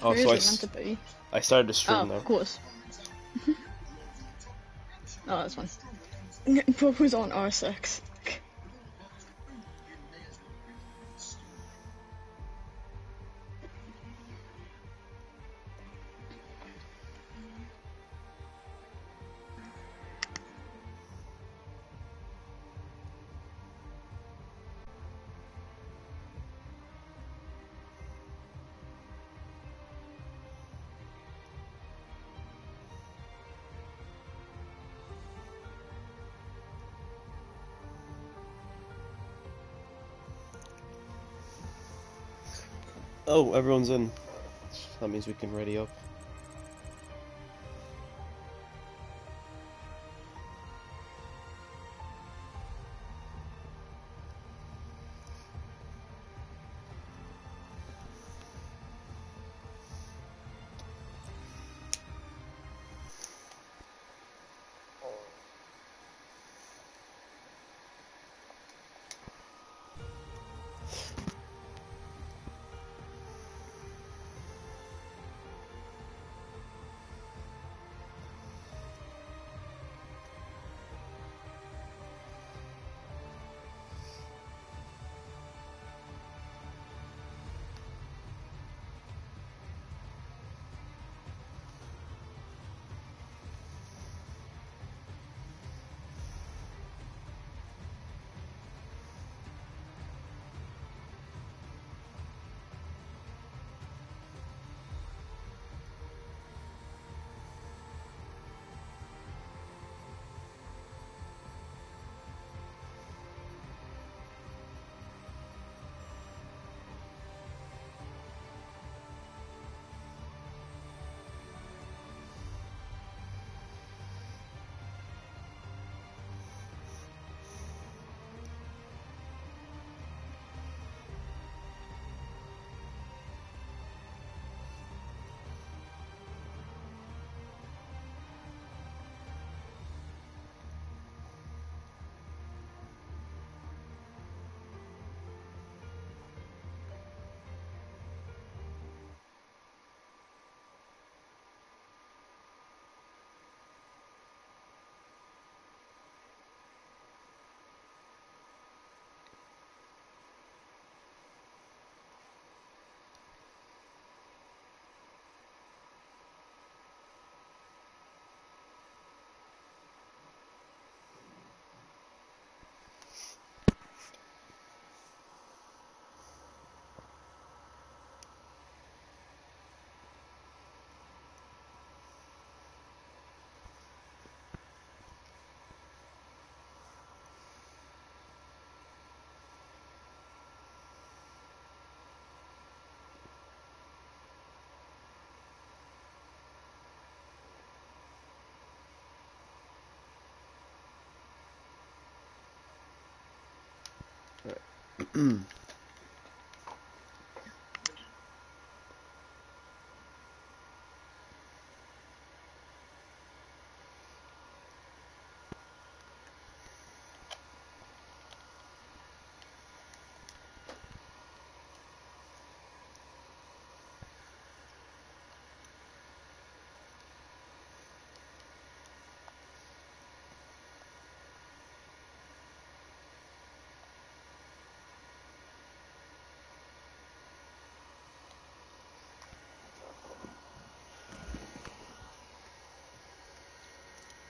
Oh, Who so is it meant to be? I started the Oh, stream now. of course. Oh, that's fine. What was on R6? Oh, everyone's in. That means we can ready up.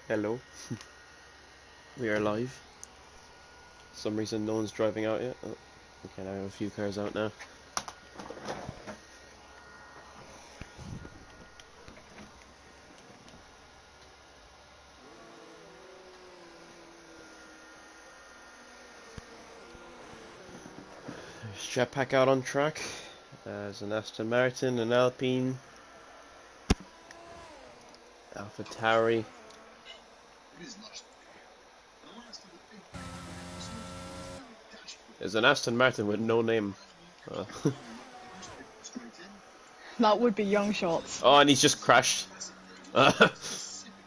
Hello. We are live. For some reason no one's driving out yet. Oh, okay, now I have a few cars out now. There's Jetpack out on track. There's an Aston Martin, an Alpine, Alpha Tauri. There's an Aston Martin with no name. That would be young shots. Oh, and he's just crashed.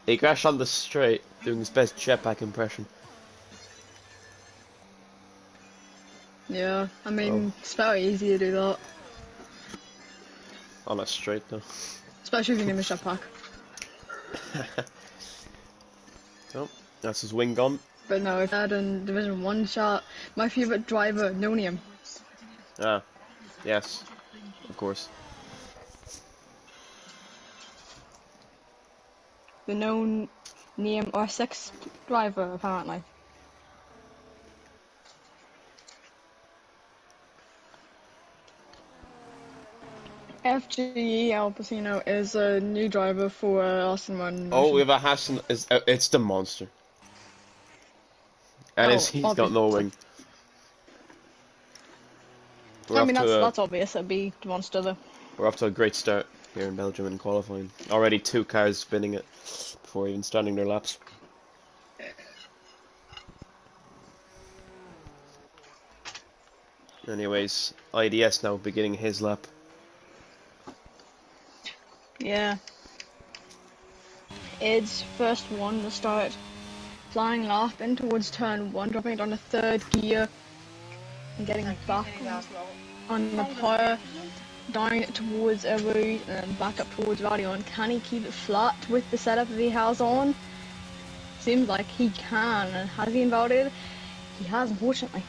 He crashed on the straight, doing his best jetpack impression. Yeah, I Oh, mean, it's very easy to do that. On a straight though. Especially if your name is Jetpack. So, that's his wing gun. But no, if I had in Division 1 shot, my favourite driver, no name. Ah, yes, of course. The known name R6 driver, apparently. FGE Alpacino is a new driver for Aston Martin. Oh, we have a Hassan. It's the monster. And he's got no obviously. wing. We're I off mean, to that's obvious. It'd be the monster, though. we're off to a great start here in Belgium in qualifying. Already 2 cars spinning it before even starting their laps. Anyways, IDS now beginning his lap. Yeah. Ed's first one to start flying lap in towards turn 1, dropping it on the 3rd gear and getting back on the power, down towards Evoid and then back up towards Radion. Can he keep it flat with the setup that he has on? Seems like he can. And has he invalidated? He has, unfortunately.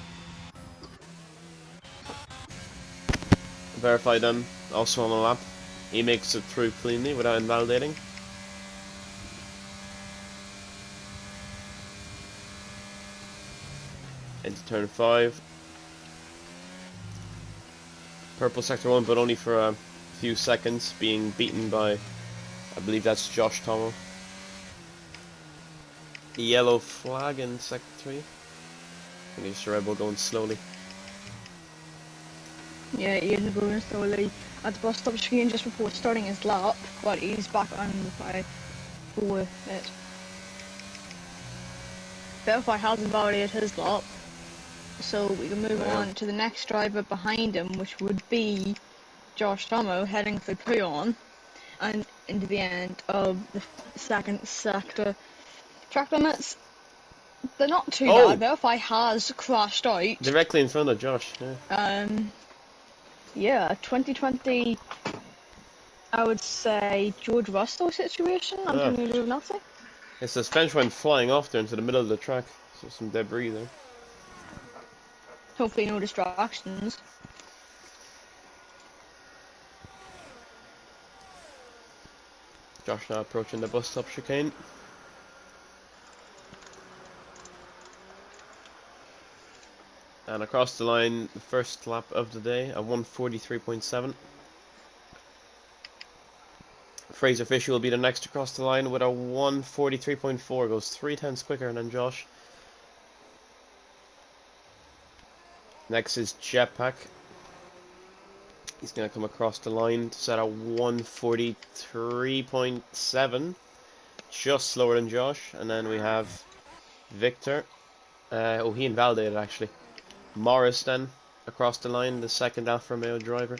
Verify them also on the lap. He makes it through cleanly without invalidating. Into turn 5. Purple sector 1, but only for a few seconds, being beaten by, I believe that's Josh Tomo. The yellow flag in sector 3. I think it's a Red Bull going slowly. Yeah, he is going slowly at the bus stop screen just before starting his lap, but he's back on the fight for it. Verify has invalidated his lap, so we can move on to the next driver behind him, which would be Josh Tomo heading for Puyon and into the end of the 2nd sector. Track limits, they're not too bad. Verify has crashed out. Directly in front of Josh, yeah. Yeah, 2020, I would say George Russell situation. Antonio Giovinazzi. His suspension went flying off there into the middle of the track, so some debris there. Hopefully no distractions. Josh now approaching the bus stop chicane. And across the line, the first lap of the day, a 1:43.7. Fraser Fisher will be the next across the line with a 1:43.4, goes 3/10 quicker than Josh. Next is Jetpack. He's going to come across the line to set a 1:43.7, just slower than Josh. And then we have Victor. He invalidated actually. Morris then across the line, the second Alfa Romeo driver.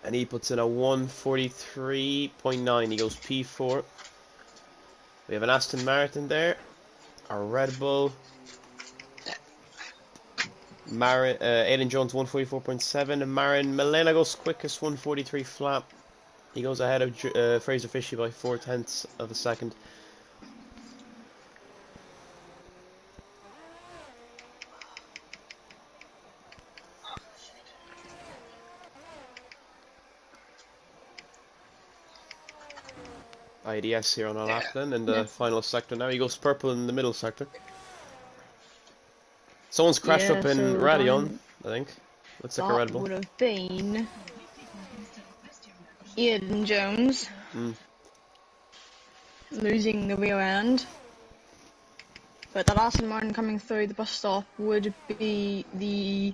And he puts in a 1:43.9. He goes P4. We have an Aston Martin there. A Red Bull. Aidan Jones 1:44.7. And Marin Milena goes quickest 1:43 flat. He goes ahead of Fraser Fisher by 0.4 of a second. IDS here on our lap then in the final sector now. He goes purple in the middle sector. Someone's crashed up in Radion, I think. Looks like a Red Bull. Would have been Aidan Jones losing the rear end. But that Aston Martin coming through the bus stop would be the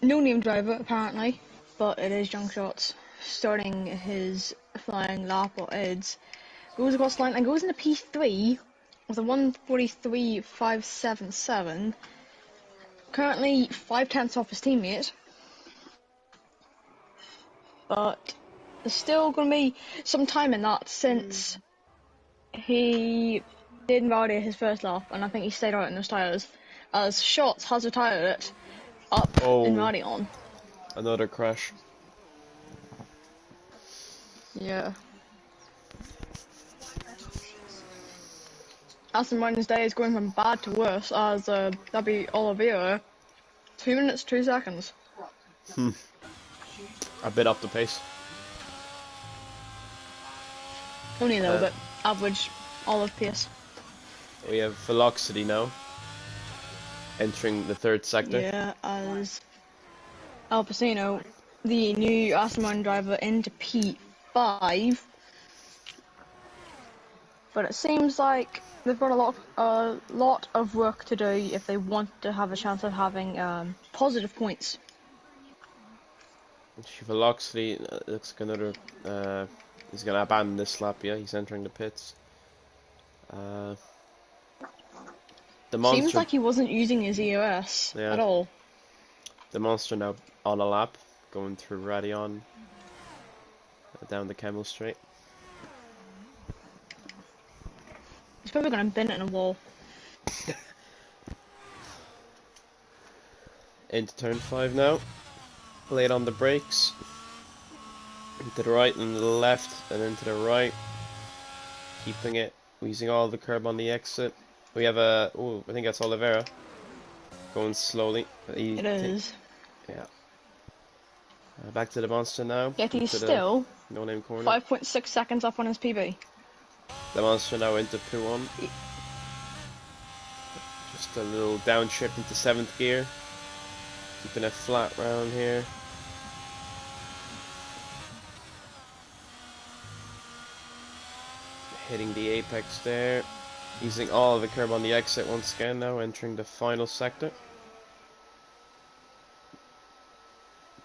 no-name driver apparently, but it is Junk Shots starting his flying lap or EDS. Goes across the line and goes into P3 with a 1:43.577. Currently 5/10 off his teammate. But there's still going to be some time in that since he did invalidate his first lap and I think he stayed out in those tyres as Shots has retired it up in Radion. Another crash. Yeah. Aston Martin's day is going from bad to worse as that'd be Oliveira. 2 minutes, 2 seconds. A bit off the pace. Only a little bit. Average Olive pace. We have velocity now. Entering the third sector. Yeah, as Al Pacino, the new Aston Martin driver, into P5. But it seems like they've got a lot of work to do if they want to have a chance of having positive points. Velocity looks like another. He's gonna abandon this lap. Yeah, he's entering the pits. The monster. Seems like he wasn't using his EOS at all. The monster now on a lap, going through Radion, down the Camel Straight. He's probably gonna bin it in a wall. Into turn 5 now. Late on the brakes. To the right and the left, and then to the right. Keeping it, using all the curb on the exit. We have a. Oh, I think that's Oliveira. Going slowly. It is. Yeah. Back to the monster now. Yet he's still no-name corner. 5.6 seconds up on his PB. The monster now into P1. Just a little downshift into 7th gear. Keeping it flat round here. Hitting the apex there. Using all of the curb on the exit once again now, entering the final sector.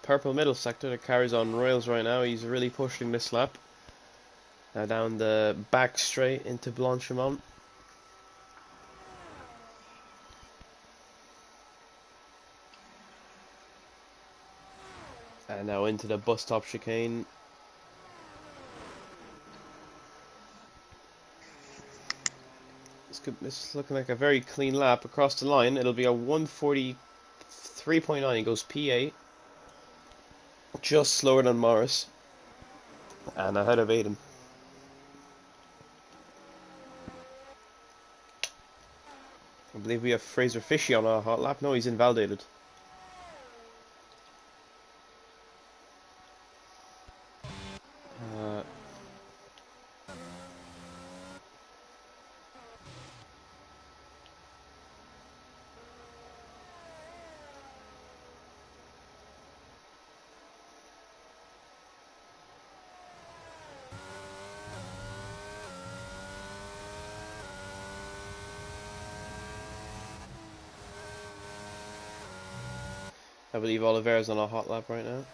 Purple middle sector that carries on rails right now. He's really pushing this lap. Now down the back straight into Blanchimont. And now into the bus stop chicane. This is looking like a very clean lap across the line. It'll be a 143.9. He goes P8. Just slower than Morris. And ahead of Aiden. I believe we have Fraser Fishy on our hot lap. No, he's invalidated. I believe Oliveira's on a hot lap right now.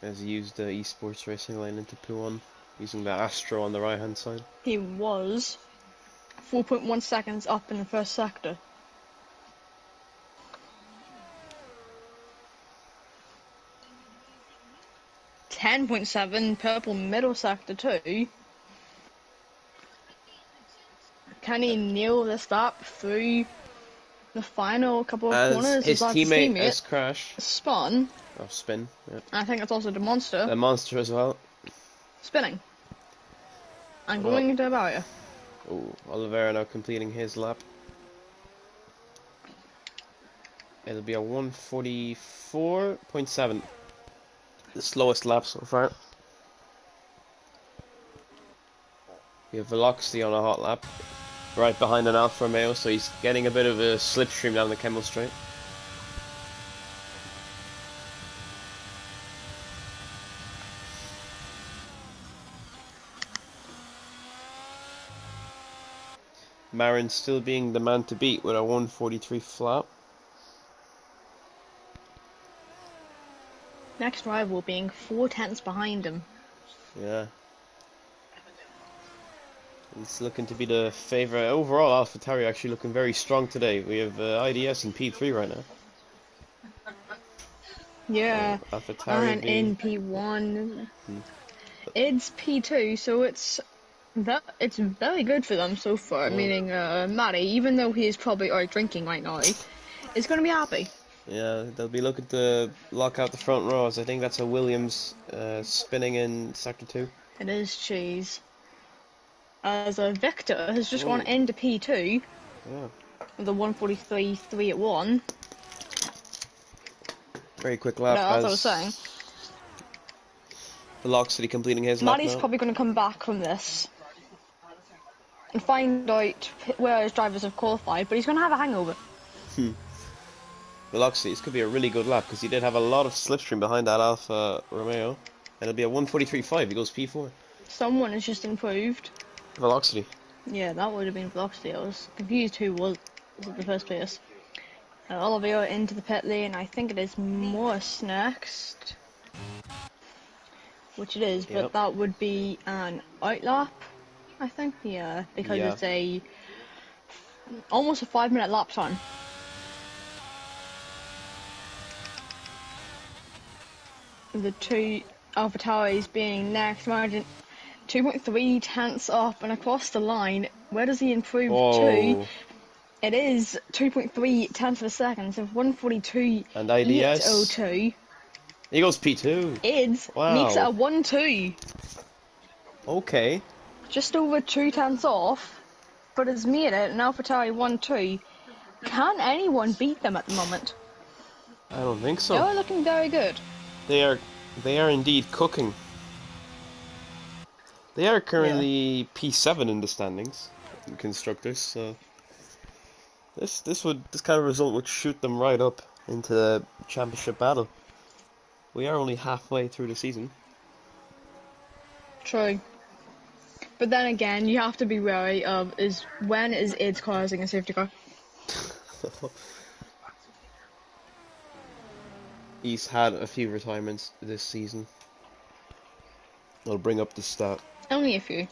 As he used the esports racing lane into P1, using the Astro on the right hand side. He was 4.1 seconds up in the first sector. .7 purple middle sector too. Can he nail this lap through the final couple of corners? His teammate has crashed. Spun. Oh, spin. Yeah. I think it's also the monster. The monster as well. Spinning. And going into a barrier. Oh, Oliveira now completing his lap. It'll be a 144.7. The slowest lap so far. We have Velocity on a hot lap. Right behind an Alfa Romeo, so he's getting a bit of a slipstream down the Kemmel Straight. Marin still being the man to beat with a 143 flat. Next rival being 4 tenths behind him. Yeah. He's looking to be the favourite. Overall, AlphaTauri actually looking very strong today. We have IDS in P3 right now. Yeah, AlphaTauri and in P1. It's P2, so it's very good for them so far. Meaning, Matty, even though he is probably out drinking right now, is going to be happy. Yeah, they'll be looking to lock out the front rows. I think that's a Williams spinning in sector 2. It is cheese. As a Victor has just gone Oh, into P2 yeah. with a 1:43.3 at 1. Very quick But lap as I was saying, as Velocity completing his lap Maddie's now. probably going to come back from this and find out where his drivers have qualified, but he's going to have a hangover. Velocity, this could be a really good lap because he did have a lot of slipstream behind that Alfa Romeo. And it'll be a 1:43.5. He goes P4. Someone has just improved. Velocity. Yeah, that would have been Velocity. I was confused who was at the first place. Olivier into the pit lane. I think it is Morris next. Which it is, but Yep. that would be an outlap, I think. Yeah, because Yeah. it's almost a 5-minute lap time. The two AlphaTauris being next, margin 2.3 tenths up and across the line. Where does he improve to? Oh. It is 2.3 tenths of a second, so And IDS. 1:42.802. He goes P2. Ids makes it Wow. a 1:2, Okay. just over 2 tenths off, but has made it an AlphaTauri 1:2. Can anyone beat them at the moment? I don't think They so. are looking very good. They are indeed cooking. They are Yeah. currently P7 in the standings, in constructors. So this kind of result would shoot them right up into the championship battle. We are only halfway through the season. True. But then again, you have to be wary of when is Ids causing a safety car? He's had a few retirements this season. I'll bring up the stat. Only a few.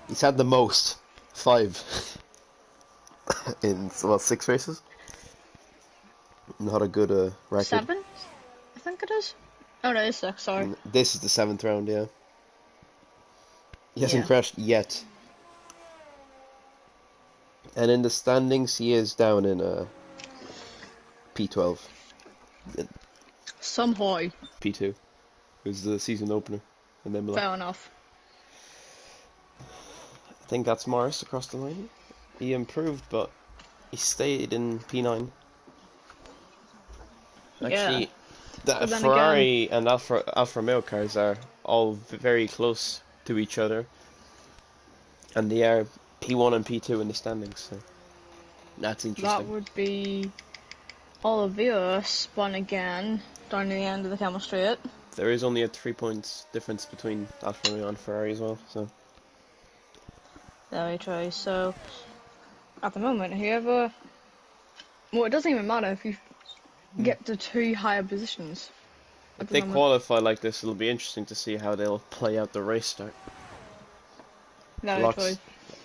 He's had the most. 5. In, what, 6 races? Not a good record. 7? I think it is. Oh no, it's 6, sorry. And this is the 7th round, yeah. He hasn't Yeah. crashed yet. And in the standings, he is down in P12. Somehow. P2. Who's the season opener. And then Fair enough. I think that's Morris across the line. He improved, but he stayed in P9. Actually, the But then Ferrari and Alfa Romeo cars are all very close to each other. And they are P1 and P2 in the standings, so that's that interesting. would be Olivier spun again down to the end of the camel straight. There is only a 3 points difference between Alfa Romeo and Ferrari as well, so. Very true. So, at the moment, whoever... Well, it doesn't even matter if you get to 2 higher positions. If they qualify like this, it'll be interesting to see how they'll play out the race start. Very true.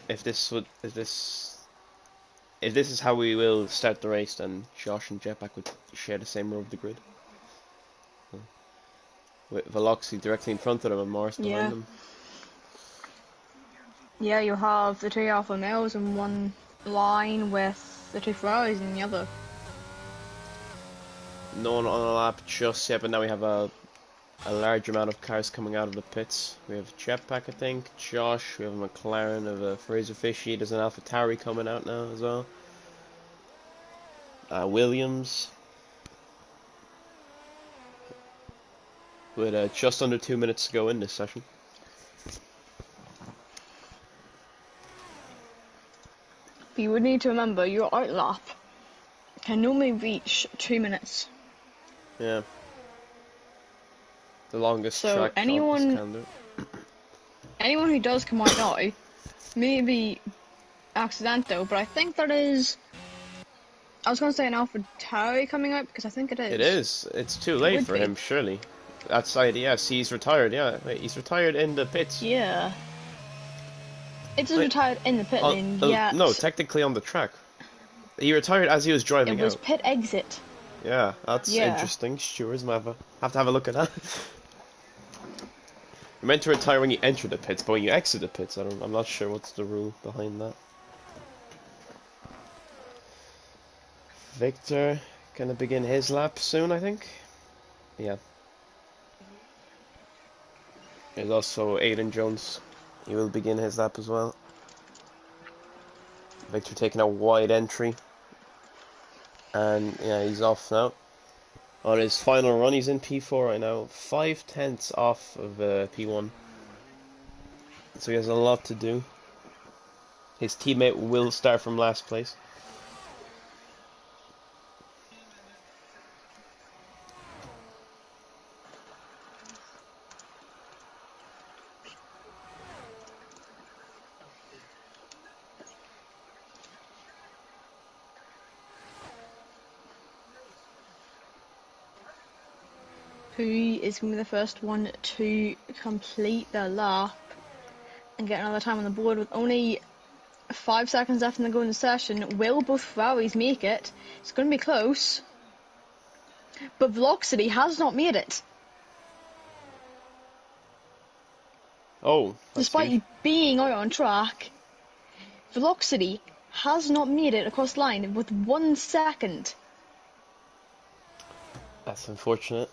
If this is how we will start the race, then Josh and Jetpack would share the same row of the grid. With Velocity directly in front of them and Morris behind them. Yeah, you'll have the 2 Alfa Romeos in one line with the 2 Ferraris in the other. No one on a lap just yet, but now we have a large amount of cars coming out of the pits. We have Jetpack, I think, Josh, we have a McLaren, we have a Fraser Fishy, there's an AlphaTauri coming out now as well. Williams. With just under 2 minutes to go in this session. But you would need to remember your outlap can normally reach 2 minutes. Yeah. The longest So track anyone who does come out now may be accidental, but I think that is... I was going to say an AlphaTauri coming out because I think it is. It is. It's too late for him, surely. That's IDS. He's retired, yeah. Wait, he's retired in the pits. Yeah. It's retired in the pit lane, yeah. No, technically on the track. He retired as he was driving out. It was pit exit. Yeah, that's interesting. Stewards might have to have a look at that. You're meant to retire when you enter the pits, but when you exit the pits, I'm not sure what's the rule behind that. Victor gonna begin his lap soon, I think. Yeah. There's also Aiden Jones. He will begin his lap as well. Victor taking a wide entry. And yeah, he's off now. On his final run, he's in P4 right now. 5/10 off of P1. So he has a lot to do. His teammate will start from last place. Who is going to be the first one to complete their lap and get another time on the board with only 5 seconds left in the go in the session? Will both Ferraris make it? It's going to be close. But Velocity has not made it. Oh, despite good. being out on track, Velocity has not made it across the line with 1 second. That's unfortunate.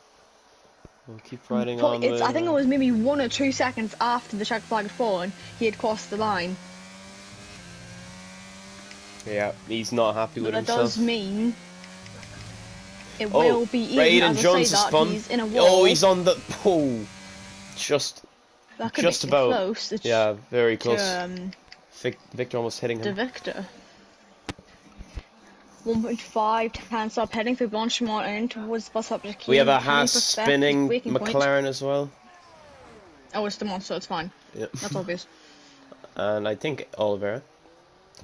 We'll keep riding on. I think it was maybe 1 or 2 seconds after the check flag had fallen, he had crossed the line. Yeah, he's not happy with himself. That does mean it will be even. Aiden Jones is spun. He's in a wall. Oh, he's on the just about close. Yeah, very close. Victor almost hitting him. To Victor. 1.5 10 up heading through Blanchimont and towards the bus up to We have a Haas spinning McLaren as well. Oh, it's the monster, it's fine. Yep. That's obvious. And I think Oliveira.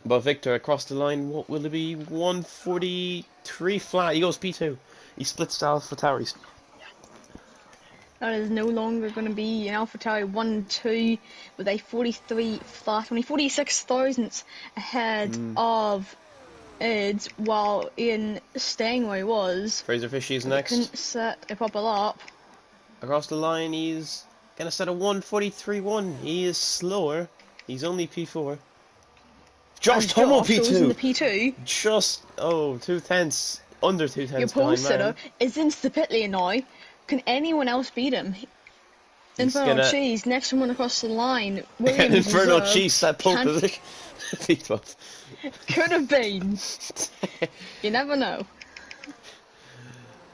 But Victor across the line, what will it be? 143 flat. He goes P2. He splits to AlphaTauris. That is no longer going to be an AlphaTauri 1-2 with a 43 flat, only 46 thousandths ahead of Ids, while Ian staying where he was. Fraser Fishy is next. Couldn't set a proper lap. Across the line, he's gonna set a 143.1. He is slower. He's only P4. Josh Tummel P2. In the P2. Just 2 tenths, under 2 tenths. Your pole sitter is into the pit lane now. Can anyone else beat him? Inferno Cheese, next one across the line. Inferno Cheese set pole position. P12. Could have been. You never know.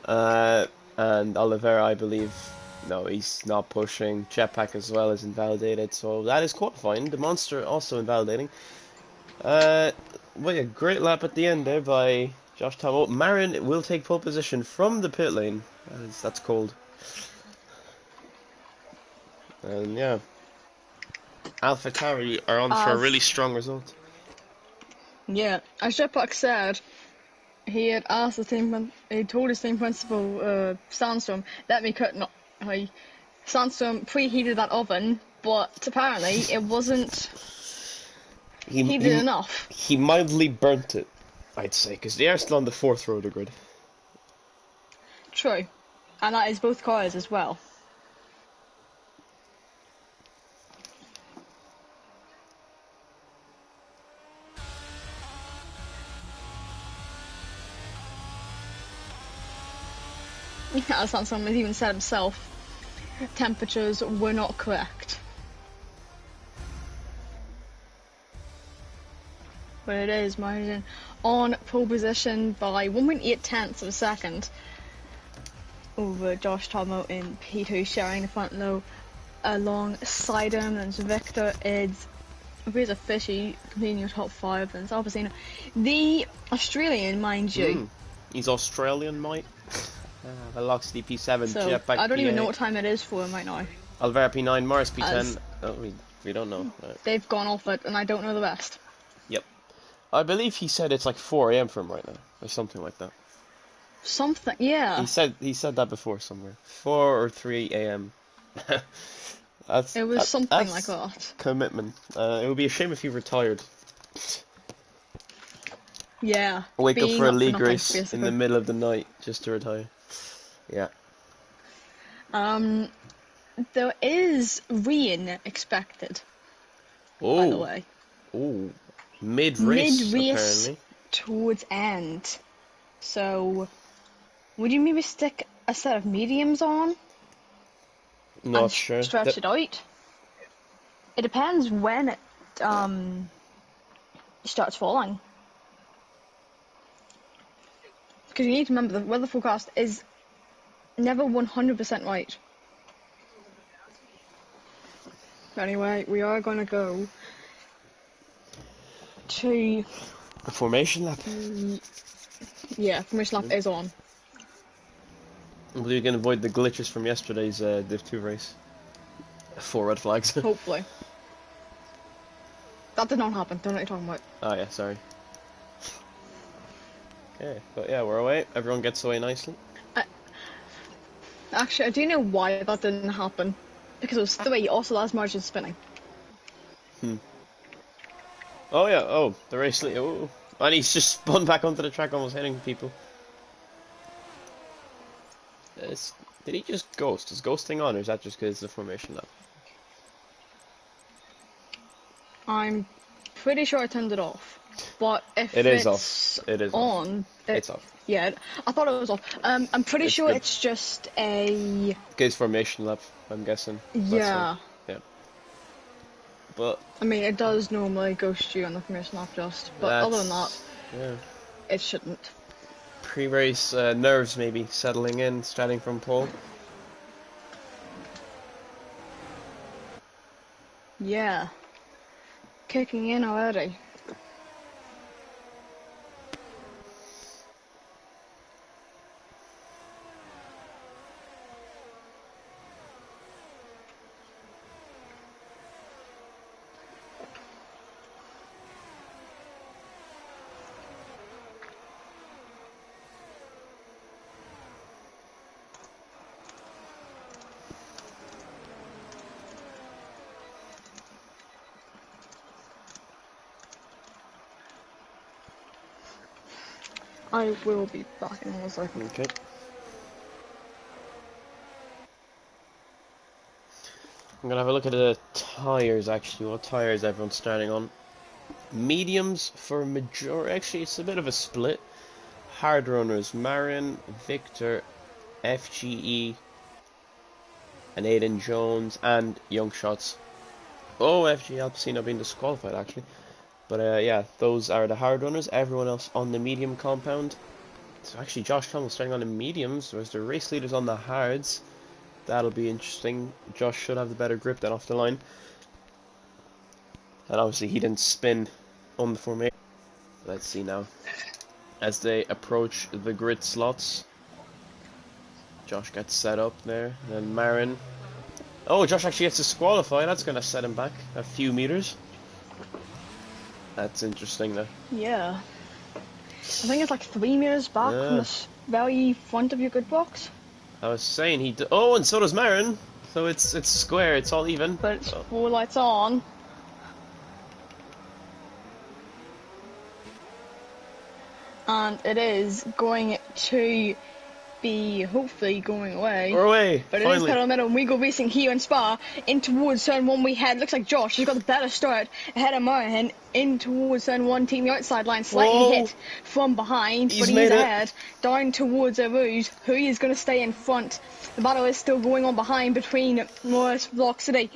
And Oliveira, I believe, no, he's not pushing. Jetpack as well is invalidated, so that is qualifying. The monster also invalidating. Well, yeah, great lap at the end there by Josh Tummel. Marin will take pole position from the pit lane. That's cold. And yeah, AlphaTauri are on for a really strong result. Yeah, as Jetpack said, he had asked the team, he told his team principal, Sandstorm, let me cut. No, Sandstorm preheated that oven, but apparently it wasn't heated enough. He mildly burnt it, I'd say, because they are still on the 4th rotor grid. True, and that is both cars as well. As Sandstorm has even said himself, temperatures were not correct. But it is Marin on pole position by 1.8 tenths of a second over Josh Tummel in P2, sharing the front row alongside him. Then Victor, Ids, Fraser Fishy completing your top 5, and Alpacino. The Australian, mind you. He's Australian, mate. Velocity P7, so, Jetpack I don't P8. even know what time it is for him right now. Oliveira P9, Morris P10. We don't know. They've gone off it, and I don't know the rest. Yep. I believe he said it's like 4 AM for him right now, or something like that. Something, yeah. He said that before somewhere. 4 or 3 AM. It was something like that. Commitment. It would be a shame if he retired. Yeah. Wake up for a league race in the middle of the night just to retire. Yeah. There is rain expected. By the way. Oh. Mid-race, apparently. Towards end. So, would you maybe stick a set of mediums on Not and sure. stretch it out? It depends when it starts falling. Because you need to remember the weather forecast is never 100% right. Anyway, we are going to go to... The formation lap. Yeah, formation lap is on. I believe you can avoid the glitches from yesterday's Div 2 race. 4 red flags. Hopefully. That did not happen, don't know what you're talking about. Oh yeah, sorry. Okay, but yeah, we're away. Everyone gets away nicely. Actually, I do know why that didn't happen. Because it was 3, also last margin spinning. Oh yeah, oh, the race lead. Oh, and he's just spun back onto the track, almost hitting people. Did he just ghost? Is ghosting on, or is that just because it's the formation lap? I'm pretty sure I turned it off. But if It is it's off. It is on... off. It's off. Yeah, I thought it was off. I'm pretty sure good. it's just a... Because formation lap, I'm guessing. Yeah. Yeah. But... I mean, it does normally ghost you on the formation lap just, but other than that, yeah. it shouldn't. Pre-race nerves maybe settling in, starting from pole. Yeah. Kicking in already. I will be back in a second. Okay. I'm gonna have a look at the tyres actually. What tyres everyone's starting on? Mediums for major. Actually, it's a bit of a split. Hard runners: Marin, Victor, FGE, and Aiden Jones, and Young Shots. Oh, FG Alpecino being disqualified actually. But yeah, those are the hard runners. Everyone else on the medium compound. So actually, Josh Thomas starting on the mediums, whereas the race leaders on the hards. That'll be interesting. Josh should have the better grip than off the line. And obviously he didn't spin on the formation. Let's see now. As they approach the grid slots. Josh gets set up there. Then Marin. Oh, Josh actually gets disqualified. That's going to set him back a few meters. That's interesting though. Yeah. I think it's like 3 meters back from the very front of your grid box. I was saying oh, and so does Marin. So it's square. It's all even. But it's 4 lights on. And it is going to be hopefully going away. We're away. But finally. It is pedal metal, and we go racing here in Spa in towards turn 1 we head. Looks like Josh has got the better start ahead of Marahan in towards turn 1, team the outside line, slightly hit from behind, but he's ahead, down towards Rouge, who is going to stay in front. The battle is still going on behind between Morris, Vlog City,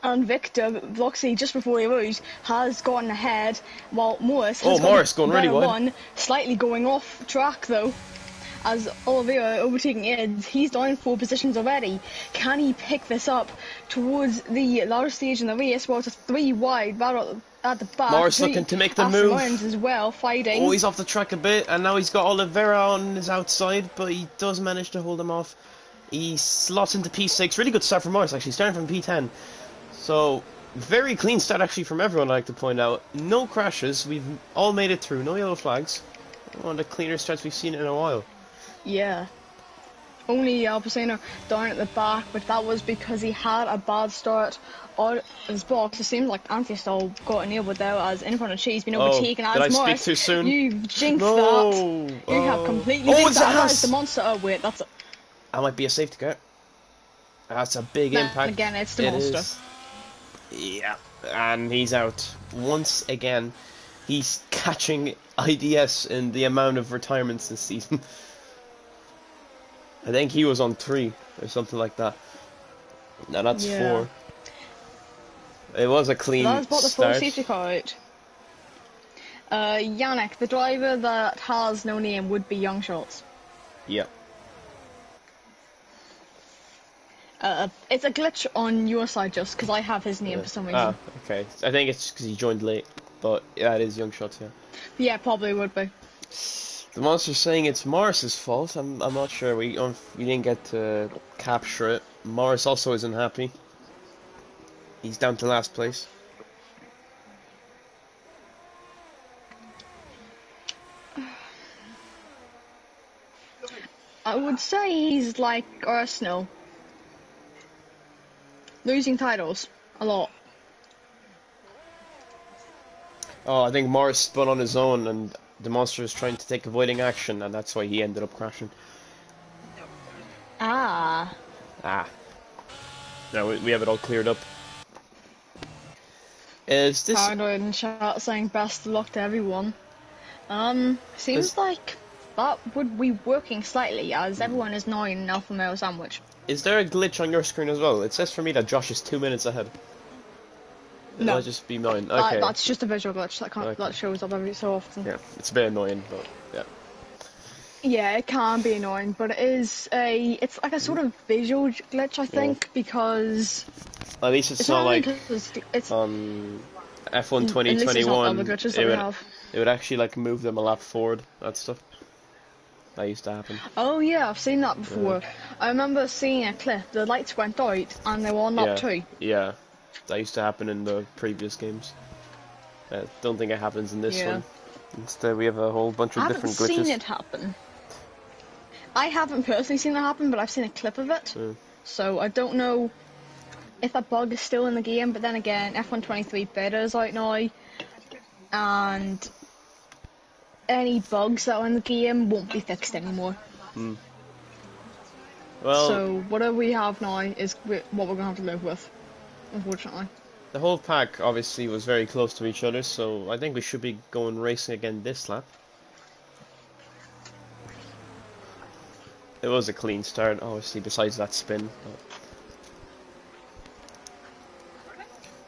and Victor. Vloxy, just before Rouge, has gotten ahead, while Morris has going really wide. Slightly going off track though. As Oliveira overtaking Ed, he's down 4 positions already. Can he pick this up towards the latter stage in the race? Well, it's a 3 wide battle at the back. Morris looking to make the move. As well, fighting. Oh, he's off the track a bit, and now he's got Oliveira on his outside, but he does manage to hold him off. He slots into P6. Really good start from Morris, actually, starting from P10. So, very clean start, actually, from everyone, I'd like to point out. No crashes. We've all made it through. No yellow flags. One of the cleaner starts we've seen in a while. Yeah. Only Alpecino down at the back, but that was because he had a bad start on his box. It seems like Anthony still got enabled there as in front of Cheese been overtaken as Morris. Did I speak too soon? You've jinxed that. You have completely jinxed that. That is the monster. Oh wait, that's a... That might be a safety car. That's a big impact. Again, it's the monster. Yeah, and he's out once again. He's catching IDS in the amount of retirements this season. I think he was on 3 or something like that. Now that's Yeah. 4. It was a So clean that's brought the full start. safety car out. Yannick, the driver that has no name would be Young Shots. Yeah. It's a glitch on your side just because I have his name for some reason. Okay. I think it's because he joined late. But yeah, it is Young Shots, yeah. Yeah, probably would be. The monster's saying it's Morris's fault. I'm not sure. We didn't get to capture it. Morris also isn't happy. He's down to last place. I would say he's like Arsenal. Losing titles. A lot. Oh, I think Morris spun on his own and the monster is trying to take avoiding action and that's why he ended up crashing. Ah. Ah. Now we have it all cleared up. Is this... Paranoid in chat saying best of luck to everyone. Seems like that would be working slightly as everyone is now in an alpha male sandwich. Is there a glitch on your screen as well? It says for me that Josh is 2 minutes ahead. It No. might just be mine. Okay. That's just a visual glitch that shows up every so often. Yeah, it's a bit annoying, but yeah. Yeah, it can be annoying, but it's like a sort of visual glitch, I think, because at least it's not like on F1 2021. It would actually like move them a lap forward. That stuff. That used to happen. Oh yeah, I've seen that before. I remember seeing a clip. The lights went out and they were on lap 2. Yeah, that used to happen in the previous games. I don't think it happens in this one. Instead, we have a whole bunch of different glitches. I haven't seen it happen. I haven't personally seen it happen, but I've seen a clip of it. So I don't know if that bug is still in the game. But then again, F1 23 beta is out now, and any bugs that are in the game won't be fixed anymore. Well, so whatever we have now is what we're gonna have to live with, unfortunately. The whole pack obviously was very close to each other, so I think we should be going racing again this lap. It was a clean start, obviously, besides that spin.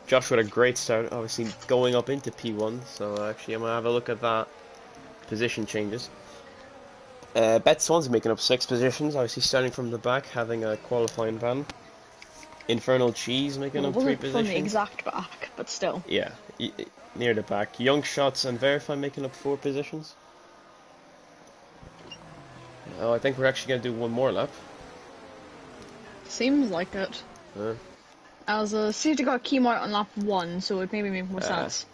Josh with a great start, obviously going up into P1, so actually I'm going to have a look at that. Position changes. Bet Swan's making up 6 positions, obviously starting from the back, having a qualifying van. Infernal Cheese making up 3 positions. From the exact back, but still. Yeah, near the back. Young Shots and Verify making up 4 positions. Oh, I think we're actually going to do one more lap. Seems like it. As a safety car came out on lap 1, so it maybe make more sense.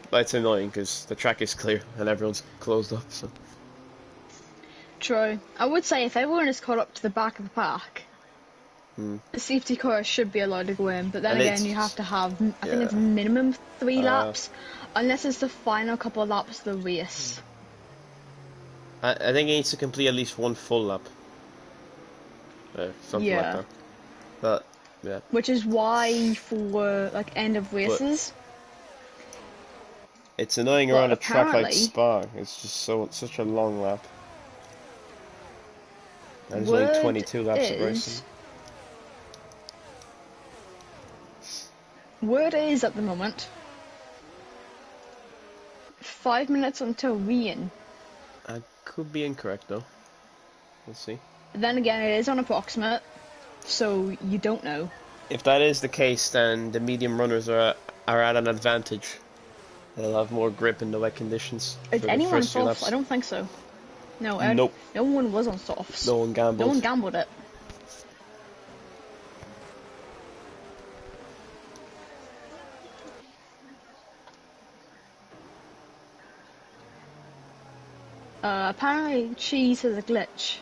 But it's annoying because the track is clear and everyone's closed up. So. True. I would say if everyone is caught up to the back of the pack, the safety car should be allowed to go in. But then again, you have to have, I think it's minimum 3 laps, unless it's the final couple of laps of the race. I think he needs to complete at least 1 full lap. Something like that. But yeah. Which is why for like end of races. It's annoying around a track like Spa. It's just such a long lap. And there's only 22 laps of racing. Word is at the moment 5 minutes until Wien. I could be incorrect though. We'll see. Then again, it is on approximate, so you don't know. If that is the case, then the medium runners are at an advantage. They'll have more grip in the wet conditions. Is anyone on softs? I don't think so. No, nope. No one was on softs. No one gambled. No one gambled it. Apparently Cheese has a glitch.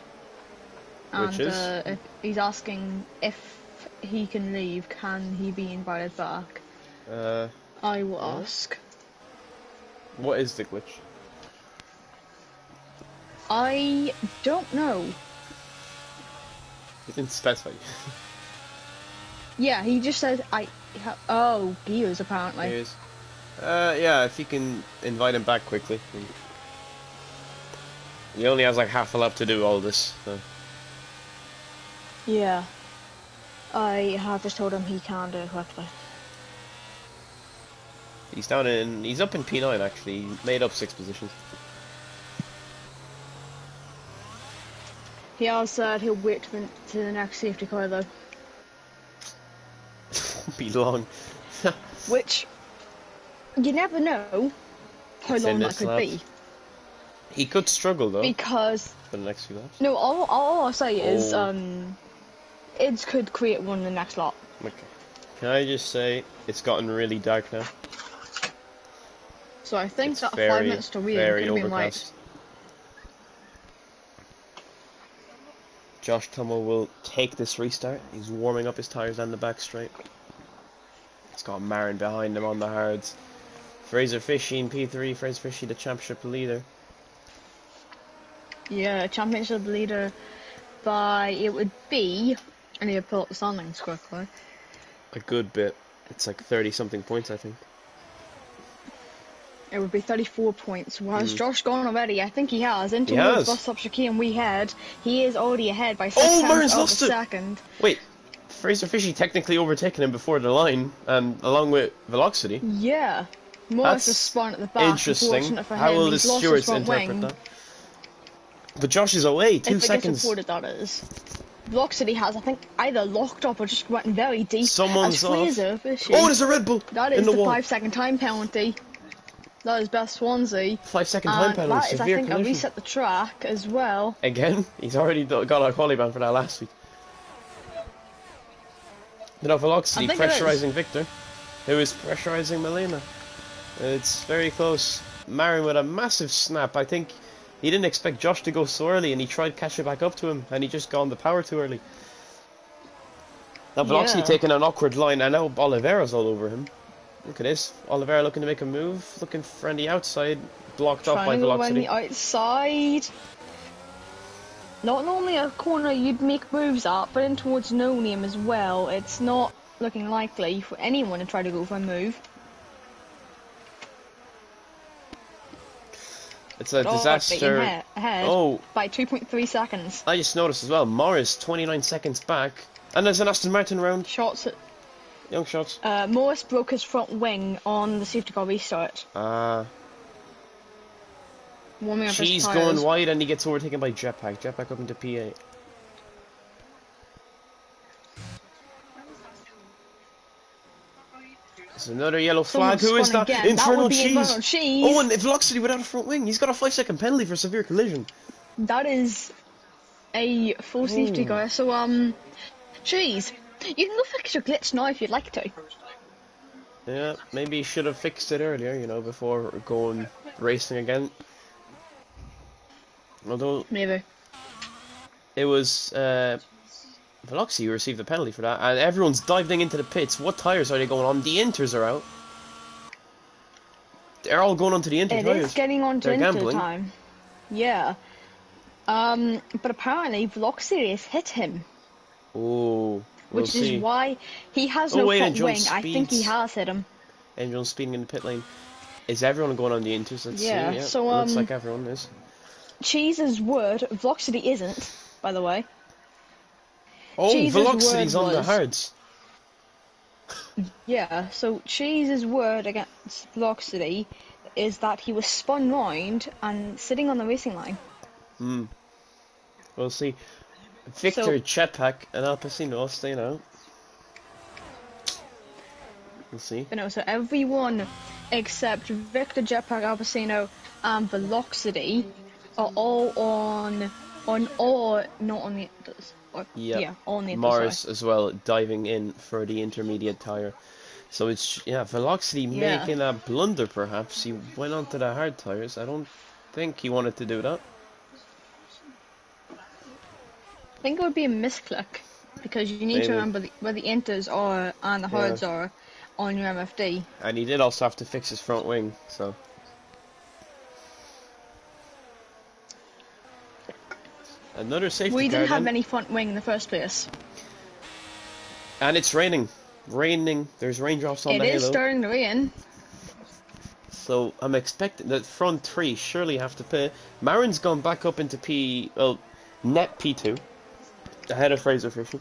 And which is? If he's asking if he can leave, can he be invited back? I will ask. What is the glitch? I don't know. He didn't specify. Yeah, he just said oh, gears apparently. Gears. Yeah, if you can invite him back quickly. He only has like half a lap to do all this. So. Yeah. I have just told him he can do it quickly. He's up in P9 actually. He made up 6 positions. He has said he'll wait to the next safety car though. Won't be long. Which, you never know how It's in long that this could lap. be. He could struggle though Because, for the next few laps. no, all I'll say is, Oh. Ids could create one in the next lap. Okay. Can I just say it's gotten really dark now? So I think It's that very, 5 minutes to wait could very have been right. overcast. Josh Tummel will take this restart. He's warming up his tyres down the back straight. It's got Marin behind him on the hards. Fraser Fishy in P3. Fraser Fishy, the championship leader. Yeah, championship leader by, it would be, I need to pull up the standings quickly. A good bit. It's like 30 something points, I think. It would be 34 points. Well, has Josh gone already? I think he has. In He towards has. bus stop chicane we head. He is already ahead by 6 Oh, tenths Marin's of a lost it. second. Wait, Fraser Fishy technically overtaken him before the line, and along with Velocity. Yeah. Morris That's was spun at the back. interesting. Unfortunate for How him. will the He's lost his stewards front interpret wing. that? But Josh is away, 2 If it seconds. gets reported, that is. Velocity has, I think, either locked up or just went very deep. Someone's as Fraser Fishy, Oh, there's a Red Bull that in is the the wall. 5-second time penalty. That is best Swansea. 5-second time And penalty, that is, I severe think, a collision. reset the track as well. Again? He's already got a quali ban for that last week. You know, Velocity I think it is. pressurising Victor, who is pressurising Milena. It's very close. Marin with a massive snap. I think he didn't expect Josh to go so early, and he tried to catch it back up to him, and he just got on the power too early. Now Velocity Yeah. taking an awkward line. I know Oliveira's all over him. Look at this. Oliveira looking to make a move, looking for the outside, blocked off by Trying to go around Velocity. the outside. Not normally a corner you'd make moves at, but in towards no name as well. It's not looking likely for anyone to try to go for a move. It's a Being disaster. ahead Oh, by 2.3 seconds. I just noticed as well, Morris 29 seconds back, and there's an Aston Martin round. Shots at Young shots. Morris broke his front wing on the safety car restart. Warming up his She's tyres. going wide and he gets overtaken by Jetpack. Jetpack up into P8. There's another yellow flag. Someone's Who is spun that? again. Infernal That would be Cheese. Infernal Cheese. Oh, and Velocity without a front wing. He's got a 5-second penalty for severe collision. That is a full safety car. So, Cheese, you can go fix your glitch now if you'd like to. Yeah, maybe he should have fixed it earlier, you know, before going racing again. Although Maybe. it was Velocity who received the penalty for that, and everyone's diving into the pits. What tyres are they going on? The Inters are out. They're all going onto the Inter It tyres. is getting on to They're Inter gambling. time. Yeah. But apparently Velocity has hit him, Oh, we'll which see. is why he has Oh, no wait, front and John wing. I think he speeds. has hit him. Everyone's speeding in the pit lane. Is everyone going on the Inters? Let's Yeah, see. Yeah, so, looks like everyone is. Cheese's word, Velocity isn't, by the way. Oh, Cheese's Velocity's word on the was- hards. Yeah, so Cheese's word against Velocity is that he was spun round and sitting on the racing line. We'll see. Victor, So- Jetpack, and Alpacino staying out. We'll see. You know, so everyone except Victor, Jetpack, Alpacino, and Velocity are all on or not on the Inters. Yeah, on the Inters. Morris as well diving in for the intermediate tyre. So it's Velocity Yeah. making a blunder perhaps. He went onto the hard tyres. I don't think he wanted to do that. I think it would be a misclick because you need Maybe. to remember where the Inters are and the hards are on your MFD. And he did also have to fix his front wing, so. Another safety We car didn't have then. any front wing in the first place. And it's raining. Raining. There's raindrops on It the is halo. starting to rain. So I'm expecting that front three surely have to pay. Marin's gone back up into net P2, ahead of Fraser Fisher.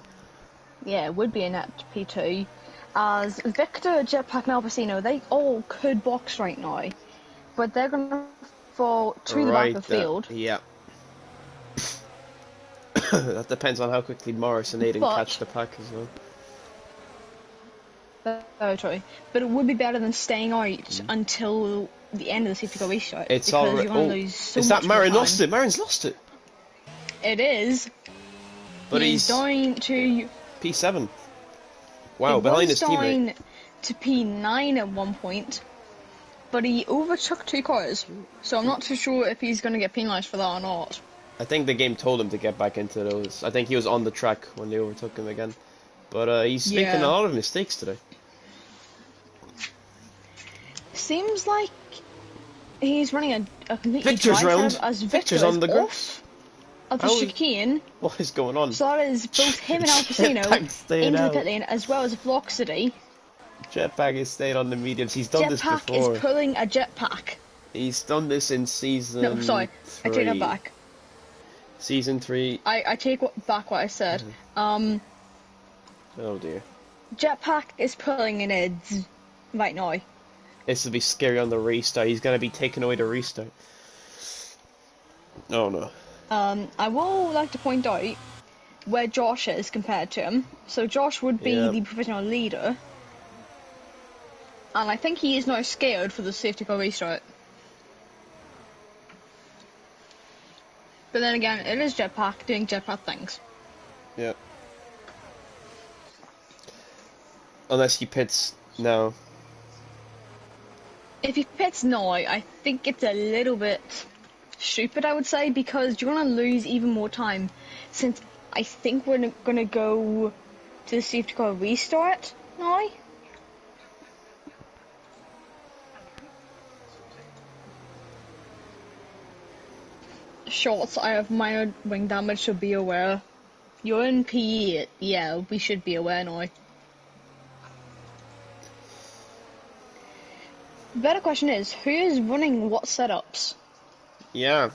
Yeah, it would be a net P2. As Victor, Jetpack, and Albacino, they all could box right now, but they're going to fall to the back of the field. Yeah. That depends on how quickly Morris and Aiden catch the pack as well. Very true. But it would be better than staying out until the end of the safety car restart. It's already. You're going to lose so is much that Marin more lost it? Marin's lost it. It is. But he's down to P7. Wow, behind his teammate. Down to P9 at one point, but he overtook 2 cars. So I'm not too sure if he's going to get penalised for that or not. I think the game told him to get back into those. I think he was on the track when they overtook him again. But he's making a lot of mistakes today. Seems like he's running a completely Victor's round. As Victor's on the go. Of the chicane. What is going on? So that is both him and Albacino into the pit lane, as well as Vloxity. Jetpack is staying on the mediums. He's done this before. Jetpack is pulling a jetpack. He's done this in season. No, sorry, 3. I take that back. Season 3. I take back what I said. Oh dear. Jetpack is pulling an EDS right now. This will be scary on the restart. He's going to be taking away the restart. Oh no. I will like to point out where Josh is compared to him. So Josh would be the provisional leader. And I think he is now scared for the safety car restart. But then again, it is Jetpack doing Jetpack things. Yeah. Unless he pits now. If he pits now, I think it's a little bit stupid, I would say, because you're going to lose even more time, since I think we're going to go to the safety car restart now. Shots, I have minor wing damage, so be aware. You're in PE, yeah, we should be aware now. The better question is, who is running what setups? Yeah.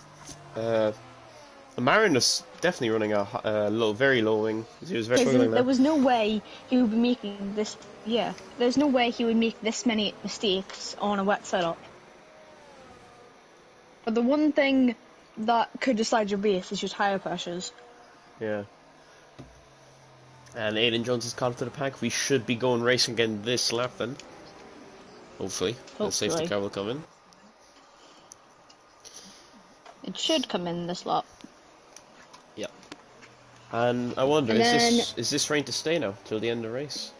Marin is definitely running a very low wing. He was very there was no way he would be making this. Yeah, there's no way he would make this many mistakes on a wet setup. But the one thing that could decide your race is your tyre pressures. Yeah. And Aiden Jones is caught to the pack. We should be going racing again this lap then. Hopefully. The safety car will come in. It should come in this lap. Yep. And I wonder, is this rain to stay now till the end of the race?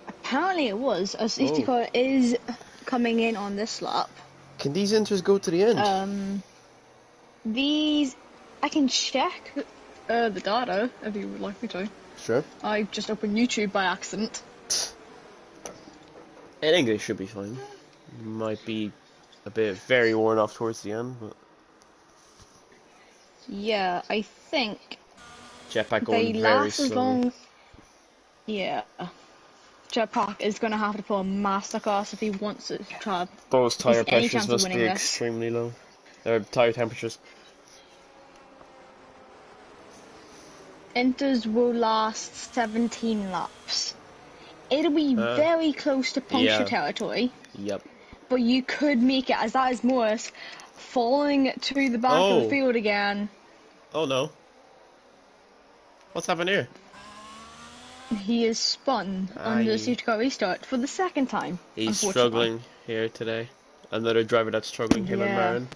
Apparently it was. A safety car is coming in on this lap. Can these inters go to the end? These, I can check the data if you would like me to. Sure. I just opened YouTube by accident. I think they should be fine. Might be a bit very worn off towards the end, but yeah, I think Jetpack going very slowly. Yeah, Jetpack is going to have to pull a masterclass if he wants to try. Those tire pressures must be extremely low. Their tire temperatures. Inters will last 17 laps. It'll be very close to puncture territory. Yep. But you could make it, as that is Morris falling to the back of the field again. Oh no. What's happened here? He is spun on the safety car restart for the second time. He's struggling here today. Another driver that's struggling, him and Marin.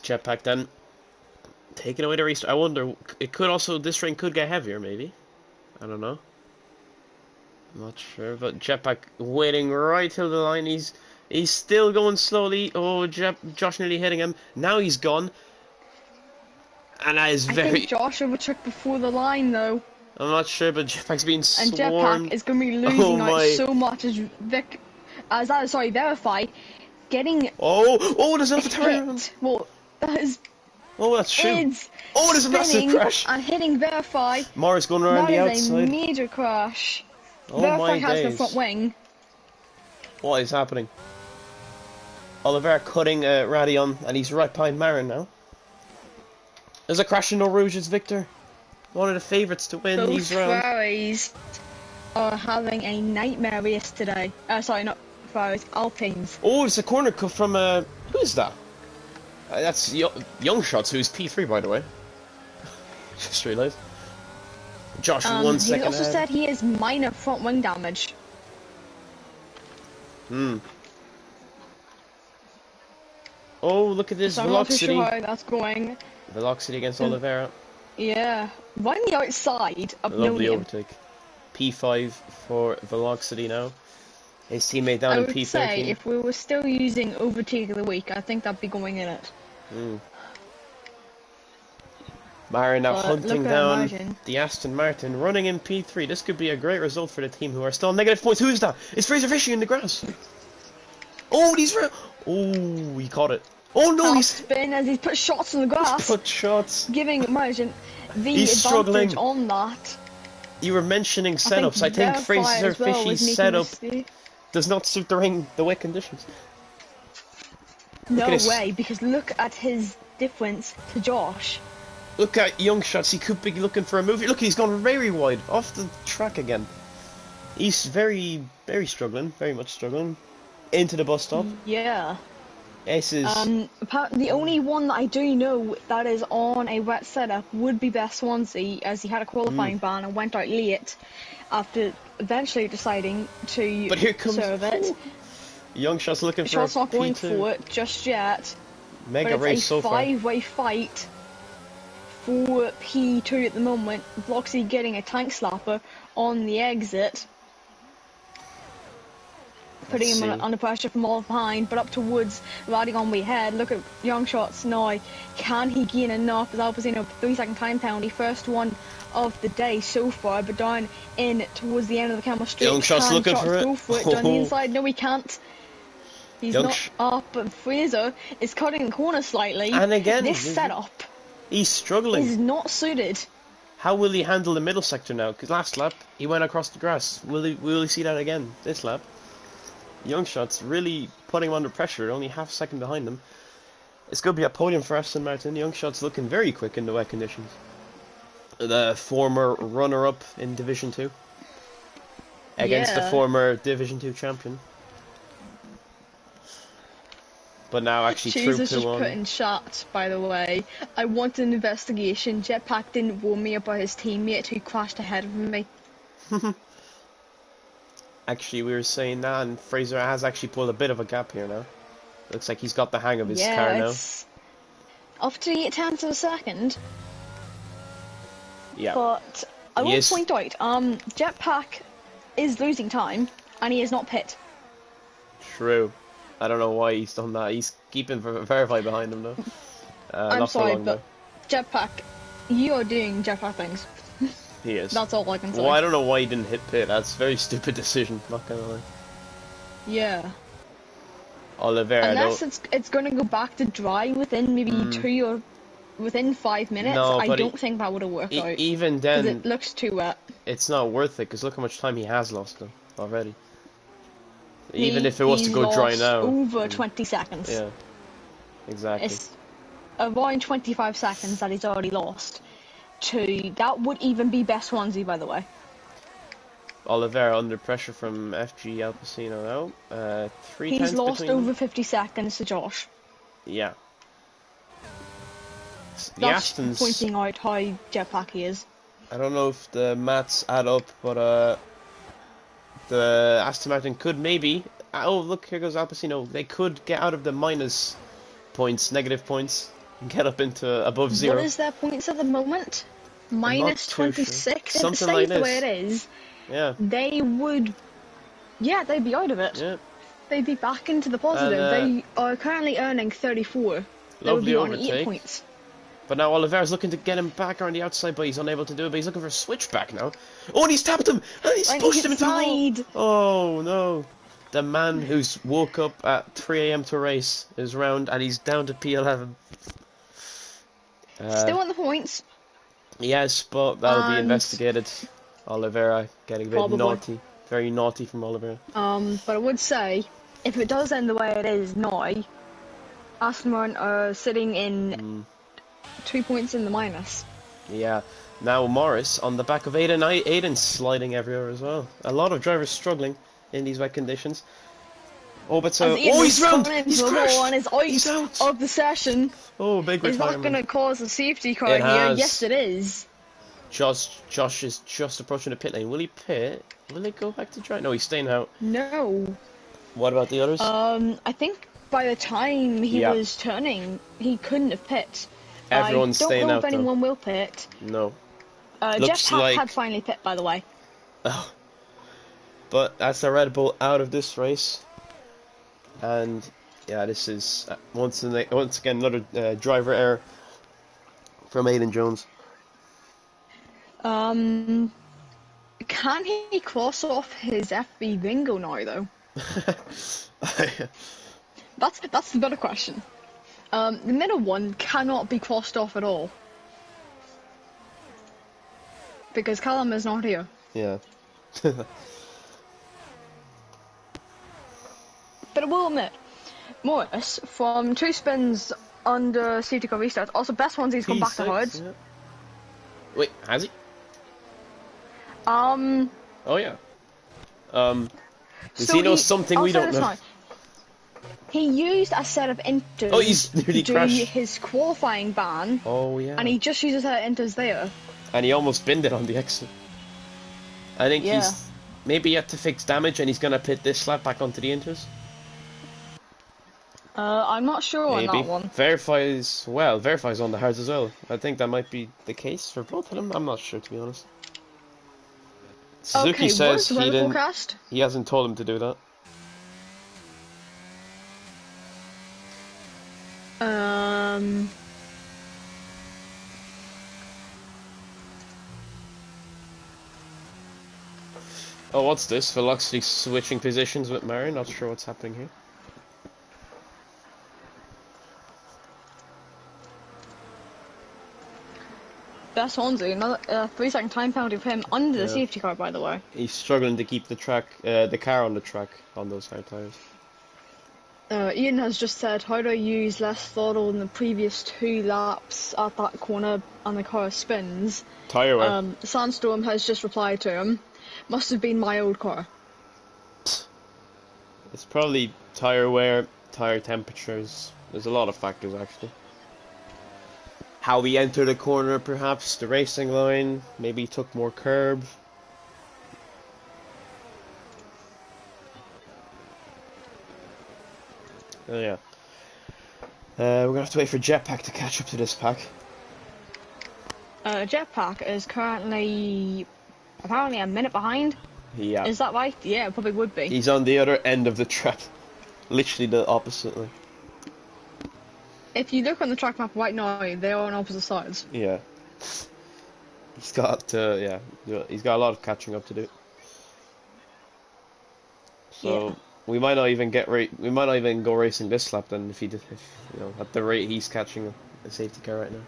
Jetpack then. Taking away the restart. I wonder, it could also, this rain could get heavier maybe. I don't know. I'm not sure, but Jetpack waiting right till the line. He's still going slowly. Oh, Josh nearly hitting him. Now he's gone. And that is very... I think Josh overtook before the line, though. I'm not sure, but Jetpack's being swarmed. And Jetpack is going to be losing out so much as Verify, getting... Oh, there's another tire. Well, that is... Oh, that's true. Oh, there's a massive crash. And hitting Verify. Morris going around the outside. That is a major crash. Oh Verify my has days. the front wing. What is happening? Oliveira cutting Radion, and he's right behind Marin now. There's a crash in Eau Rouge, it's Victor. One of the favourites to win Both these rounds. Ferraris are having a nightmare race today. Sorry, not Ferraris, Alpines. Oh, it's a corner cut from, who is that? That's Young Shots, who's P3, by the way. Just realised. Josh, 1 second He also ahead. said he has minor front wing damage. Oh, look at this So velocity. I'm not too sure how that's going. Velocity against Oliveira. Yeah, right on the outside of Lovely Nonium. overtake. P5 for velocity now. His teammate down I in would P13. say if we were still using overtake of the week, I think that'd be going in it. Marin now But hunting look at down Martin. the Aston Martin, running in P3. This could be a great result for the team who are still on negative points. Who's that? It's Fraser fishing in the grass. Oh, oh, he caught it. Oh no, Top he's spin as he put shots in the grass, put shots. giving Martin the He's advantage struggling. on that. You were mentioning setups. I think Fraser Fishy's setup does not suit the wet conditions. No way, because look at his difference to Josh. Look at Young Shots. He could be looking for a movie. Look, he's gone very wide off the track again. He's very struggling. Very much struggling. Into the bus stop. Yeah. This is The only one that I do know that is on a wet setup would be Best Swansea, as he had a qualifying ban and went out late after eventually deciding to But here comes serve it. Young Shots looking for Shot's a not going P2. for it just yet. Mega But race it's a so far. five-way fight for P2 at the moment. Bloxy getting a tank slapper on the exit, putting him under pressure from all behind, but up towards riding on way ahead. Look at Young Shots now. Can he gain enough? As Alpacino, 3-second time penalty, first one of the day so far, but down in towards the end of the camera straight. Young Shots looking for it. Go for it. Down the inside. No, he can't. He's Young not up, but Fraser is cutting the corner slightly. And again, this setup he's struggling. is not suited. How will he handle the middle sector now? Because last lap he went across the grass. Will he see that again this lap? Young Shots really putting him under pressure. Only half a second behind him. It's going to be a podium for Aston Martin. Young Shots looking very quick in the wet conditions. The former runner-up in Division 2 against the former Division 2 champion. But now actually through Jesus just P1. put in chat, by the way. I want an investigation. Jetpack didn't warn me about his teammate who crashed ahead of me. Actually, we were saying that, and Fraser has actually pulled a bit of a gap here now. Looks like he's got the hang of his car now. It's up to 8/10 of a second. Yeah. But I will point out, Jetpack is losing time, and he is not pit. True. I don't know why he's done that. He's keeping Verify behind him though. I'm not sorry, for long, but Jetpack, you are doing Jetpack things. He is. That's all I can say. Well, I don't know why he didn't hit pit. That's a very stupid decision. Not gonna lie. Yeah. Oliveira, Unless though. it's going to go back to dry within maybe 2 or within 5 minutes, No, I but don't think that would have worked out. Even then, it looks too wet. It's not worth it because look how much time he has lost though already. Even if it was to go dry now. Over 20 seconds. Yeah. Exactly. It's around 25 seconds that he's already lost. That would even be Best Swansea, by the way. Oliveira under pressure from FG Alpacino now. He's lost over 50 seconds to Josh. Yeah. That's pointing out how jetpack he is. I don't know if the maths add up, but the Aston Martin could maybe. Oh, look, here goes Alpacino. They could get out of the minus points, negative points, and get up into above 0. What is their points at the moment? Minus 26. Sure. If it stays the way it is, yeah, they would. Yeah, they'd be out of it. Yeah. They'd be back into the positive. They are currently earning 34. They would be on 8 points. But now Oliveira's looking to get him back around the outside, but he's unable to do it. But he's looking for a switchback now. Oh, and he's tapped him! And he's pushed him into the wall! Oh, no. The man who's woke up at 3 AM to race is round, and he's down to P11. Still on the points. Yes, but that'll be investigated. Oliveira getting a bit naughty. Very naughty from Oliveira. But I would say, if it does end the way it is now, Aston Martin are sitting in 2 points in the minus. Yeah. Now Morris on the back of Aiden. Aiden's sliding everywhere as well. A lot of drivers struggling in these wet conditions. Oh, but so... Oh, he's round! He's crashed! And is He's out! of the session. Oh, big Is that retirement. going to cause a safety car It here? has. Yes, it is. Josh is just approaching the pit lane. Will he pit? Will he go back to drive? No, he's staying out. No. What about the others? I think by the time he was turning, he couldn't have pit. Everyone's staying out, I don't know if anyone will pit. No. Jeff had finally pit, by the way. Oh. But that's a Red Bull out of this race. And yeah, this is once again another driver error from Aiden Jones. Can he cross off his FB bingo now, though? That's the better question. The middle one cannot be crossed off at all. Because Callum is not here. Yeah. But I will admit, Morris, from 2 spins under safety car restart, also best ones he's gone back to hards. Yeah. Wait, has he? Oh yeah. Does he know something we don't know? He used a set of inters he's nearly to do his qualifying ban. Oh yeah. And he just used a set of inters there. And he almost binned it on the exit. I think he's maybe yet to fix damage, and he's gonna pit this lap back onto the inters. I'm not sure on that one. Verify's on the hards as well. I think that might be the case for both of them. I'm not sure, to be honest. Suzuki says he hasn't told him to do that. Oh, what's this? Velocity switching positions with Mary. Not sure what's happening here. That's Honzi, another 3-second time penalty for him under the safety car, by the way. He's struggling to keep the car on the track on those hard tires. Ian has just said, how do I use less throttle in the previous 2 laps at that corner and the car spins? Tire wear. Sandstorm has just replied to him, must have been my old car. It's probably tire wear, tire temperatures. There's a lot of factors, actually. How we enter the corner, perhaps, the racing line, maybe he took more curb. Oh yeah. We're gonna have to wait for Jetpack to catch up to this pack. Jetpack is currently apparently a minute behind. Yeah. Is that right? Yeah, it probably would be. He's on the other end of the track. Literally the opposite. If you look on the track map right now, they are on opposite sides. Yeah. He's got he's got a lot of catching up to do. So we might not even go racing this lap then if at the rate he's catching a safety car right now.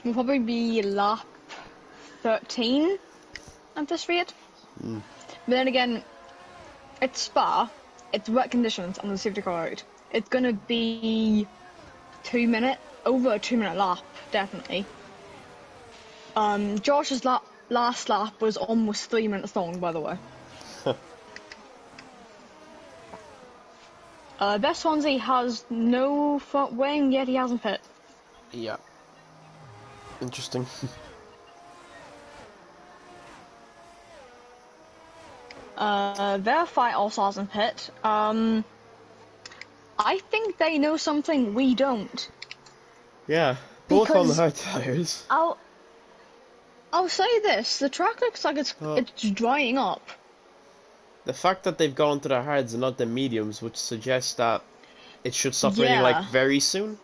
We'll probably be lap 13 at this rate. But then again, it's Spa, it's wet conditions and the safety car out. It's gonna be over a 2 minute lap, definitely. Josh's last lap was almost 3 minutes long, by the way. Best Swansea has no front wing, yet he hasn't pit. Yeah. Interesting. Verify also hasn't pit. I think they know something we don't. Yeah, both on the hard tires. I'll say this: the track looks like it's drying up. The fact that they've gone to the hards and not the mediums would suggest that it should stop raining like very soon.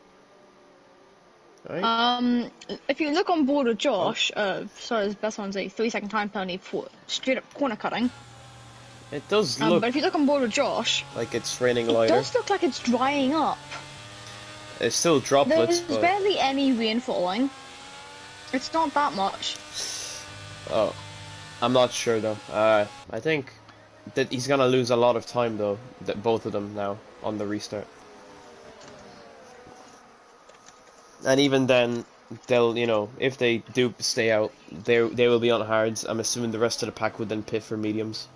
Right? If you look on board with Josh, sorry, best one's a 3-second time penalty for straight up corner cutting. It does look. But if you look on board with Josh, like it's raining lighter. It does look like it's drying up. It's still droplets. There's barely any rain falling. It's not that much. Oh, I'm not sure though. I think that he's gonna lose a lot of time though. That both of them now on the restart. And even then, they'll, you know, if they do stay out, they will be on hards. I'm assuming the rest of the pack would then pit for mediums.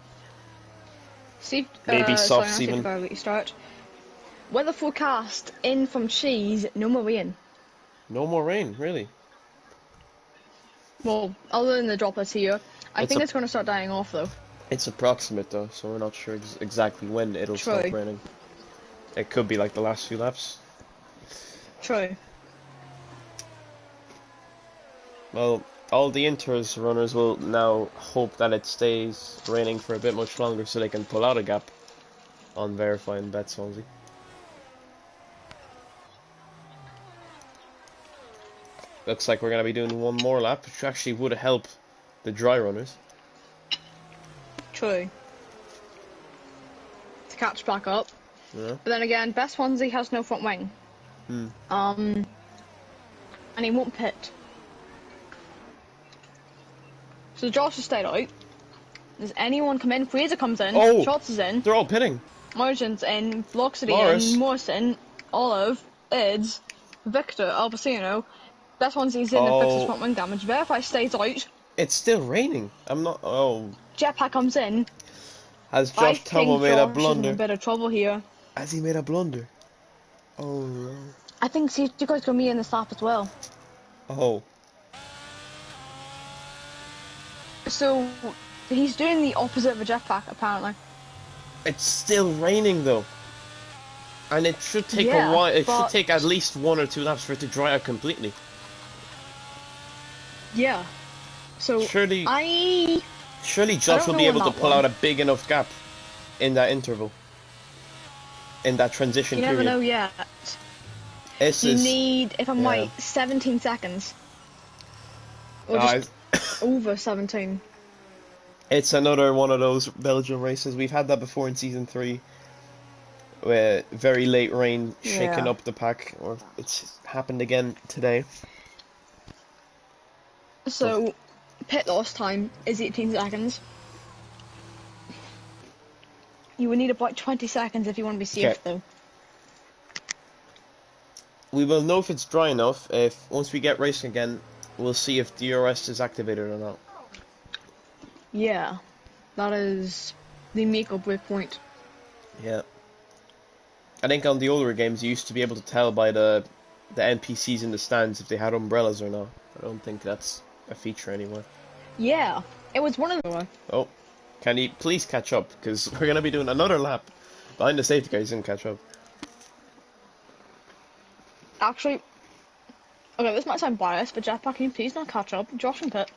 Maybe Sorry, softs not even. before we start. Weather forecast in from Cheese, no more rain. No more rain, really. Well, other than the droplets here, I It's think a- it's going to start dying off though. It's approximate though, so we're not sure exactly when it'll stop True. raining. It could be like the last few laps. True. Well, all the Inter's runners will now hope that it stays raining for a bit much longer so they can pull out a gap on verifying bet Swansea. Looks like we're going to be doing one more lap, which actually would help the dry runners. True. To catch back up. Yeah. But then again, Best Swansea has no front wing. And he won't pit. So Josh has stayed out. Does anyone come in? Fraser comes in. Oh! Shots is in. They're all pitting. Margins in. Velocity Morris. in. Morrison. Olive. Ids. Victor. Albacino. Best Swansea's in and fixes front wing damage. Verify stays out. It's still raining. I'm not... Oh. Jetpack comes in. Has I Josh think Tomo made a Josh is in blunder? a bit of trouble here. Has he made a blunder? Oh no. I think safety car's going to be in this lap as well. Oh. So, he's doing the opposite of a jetpack, apparently. It's still raining though. And it should take Yeah, a while. It should but- take at least 1 or 2 laps for it to dry out completely. Yeah. So, Surely I Josh don't will know be on able to that pull one. out a big enough gap in that interval. In that transition You never period. know yet. This You is... need, if I'm yeah. right, 17 seconds. Or just over 17. It's another one of those Belgian races. We've had that before in Season 3. Where very late rain shaking Yeah. up the pack. Or it's happened again today. So, pit loss time is 18 seconds. You would need about 20 seconds if you want to be safe, Okay. though. We will know if it's dry enough if, once we get racing again, we'll see if DRS is activated or not. Yeah. That is the make or break point. Yeah. I think on the older games you used to be able to tell by the NPCs in the stands if they had umbrellas or not. I don't think that's a feature anymore. Yeah. It was one of the... Oh, can you please catch up? Because we're going to be doing another lap behind the safety car. He's going to catch up. Actually... Okay, this might sound biased, but Jetpack, can you please not catch up? Josh and Pit.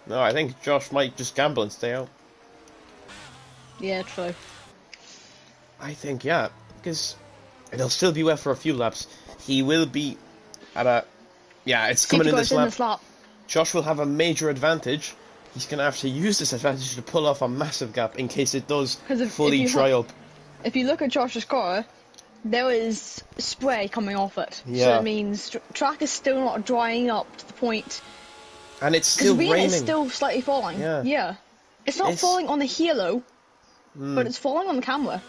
No, I think Josh might just gamble and stay out. Yeah, true. I think, yeah, because it'll still be wet for a few laps. He will be at a... Yeah, it's coming in this lap. Josh will have a major advantage. He's going to have to use this advantage to pull off a massive gap in case it does fully dry up. If you look at Josh's car, there is spray coming off it. Yeah. So it means track is still not drying up to the point... And it's still Because raining. rain is still slightly falling. Yeah. It's not falling on the halo, Hmm. but it's falling on the camera.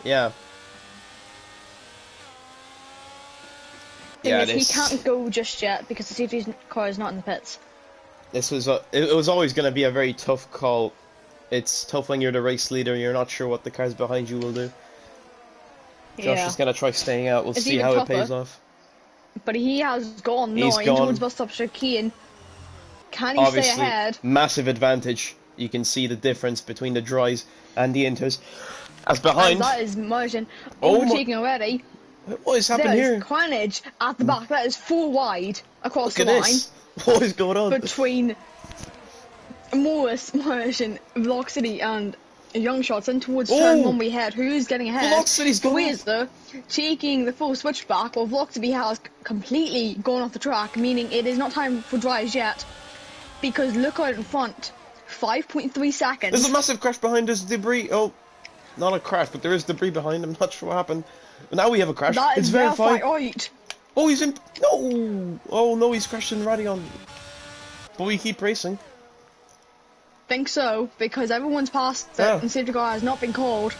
Yeah. Thing Yeah, is, he this... can't go just yet because the safety car is not in the pits. This was it was always going to be a very tough call. It's tough when you're the race leader. You're not sure what the cars behind you will do. Josh is going to try staying out. We'll It's see even how tougher. it pays off. But he has gone He's now gone. towards bus stop chicane. Can he Obviously, stay ahead? massive advantage. You can see the difference between the dries and the inters. As behind, And that is Martin Oh my- overtaking already. what is There happening is here? carnage at the back. That is 4 wide across Look the at line this. What is going on? between Morris, Martin, Velocity, and Young Shots in towards turn 1 we head. Who's getting ahead? Velocity's going. Fraser taking the full switchback while Velocity has completely gone off the track, meaning it is not time for dries yet. Because look out in front, 5.3 seconds. There's a massive crash behind us. Debris. Oh, not a crash, but there is debris behind. I'm not sure what happened. But now we have a crash. That It's is verified. out. Oh, he's in. No. Oh no, he's crashed in Radion. But we keep racing. think so, because everyone's passed it Yeah. and safety car has not been called.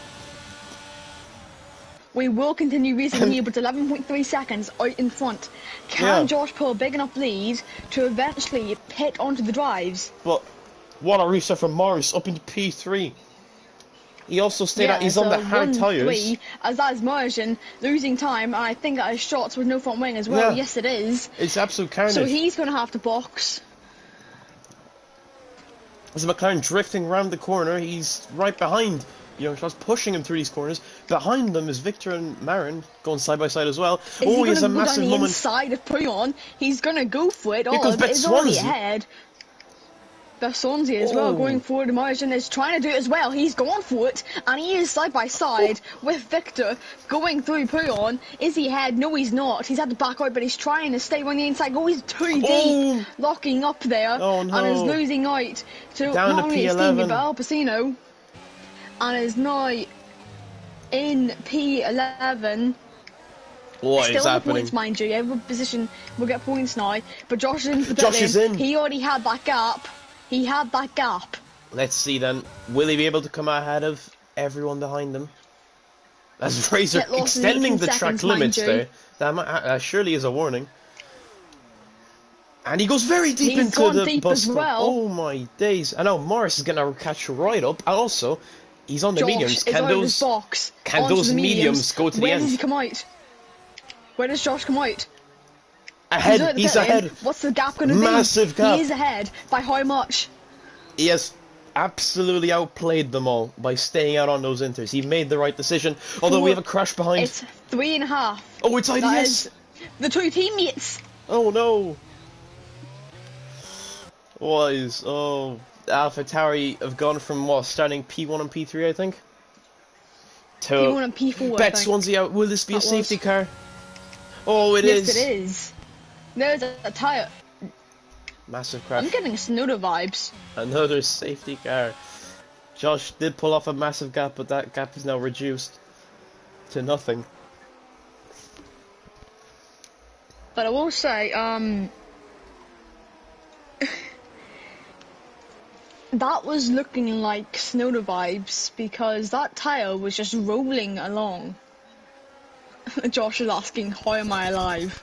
We will continue racing here, but 11.3 seconds out in front. Can Yeah. Josh pull a big enough lead to eventually pit onto the drives? But what a restart from Morris up into P3. He also stayed out. Yeah, He's on so the hard tyres. 1-3, as that is Martian losing time, and I think that is shots with no front wing as well. Yeah. Yes, it is. It's absolute carnage. So he's going to have to box. As McLaren drifting around the corner, he's right behind Josh, pushing him through these corners. Behind them is Victor and Marin going side by side as well. Is he He has a going to go massive down the moment. inside of Puyon? He's going to go for it. Here comes Olive Bet is already Swansea. ahead. The Swansea as well, going forward. Martin is trying to do it as well. He's going for it, and he is side by side with Victor going through Puyon. Is he ahead? No, he's not. He's had to back out, but he's trying to stay on the inside. Oh, he's too deep, locking up there, and is losing out to Down not to only P11. Stevie, but Al Pacino, and is now in P11. What Still is in the happening? points, mind you. Every position will get points now, but Josh is in for Josh is in. He already had that gap. He had that gap. Let's see then. Will he be able to come ahead of everyone behind him? As Fraser extending the track limits there. That surely is a warning. And he goes very deep He's into gone the deep bus as stop. well. Oh my days. I know Morris is going to catch right up. And also, he's on the Josh mediums. is out of his box. Can those mediums go to the Where end? does he come out? Where does Josh come out? Ahead. He's ahead. What's the gap going to be? Massive gap. He is ahead. By how much? He has absolutely outplayed them all by staying out on those inters. He made the right decision. Although we have a crash behind. It's 3.5. Oh, it's IDS. The two teammates. Oh no. AlphaTauri have gone from what, starting P1 and P3, I think, to P1 and P4. Bet Swansea out. Will this be a safety car? Oh, it is. Yes, it is. There's a tyre. Massive crash. I'm getting Snowder vibes. Another safety car. Josh did pull off a massive gap, but that gap is now reduced to nothing. But I will say, that was looking like Snowder vibes because that tyre was just rolling along. Josh is asking, how am I alive?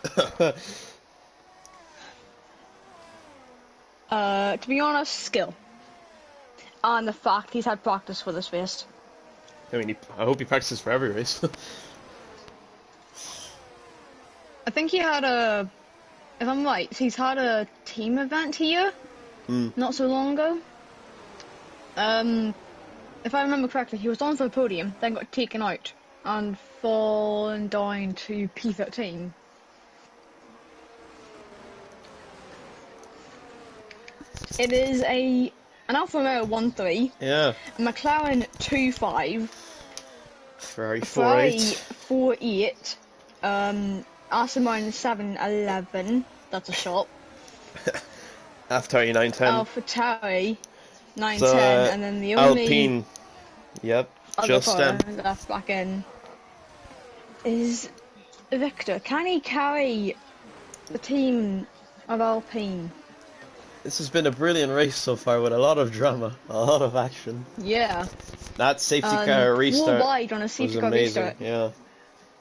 To be honest, skill. And the fact he's had practice for this race. I mean, I hope he practices for every race. I think he had if I'm right, he's had a team event here not so long ago. If I remember correctly, he was on for the podium, then got taken out and fallen down to P13. It is an Alfa Romeo 1.3, Yeah. McLaren 2.5, Ferrari 4.8, Aston Martin 7.11, that's a shot. AlphaTauri 910. AlphaTauri 910, and then the only Alpine. Yep. Just left back in is Victor. Can he carry the team of Alpine? This has been a brilliant race so far with a lot of drama, a lot of action. Yeah. That safety car restart wide on a safety was car amazing. restart. Yeah.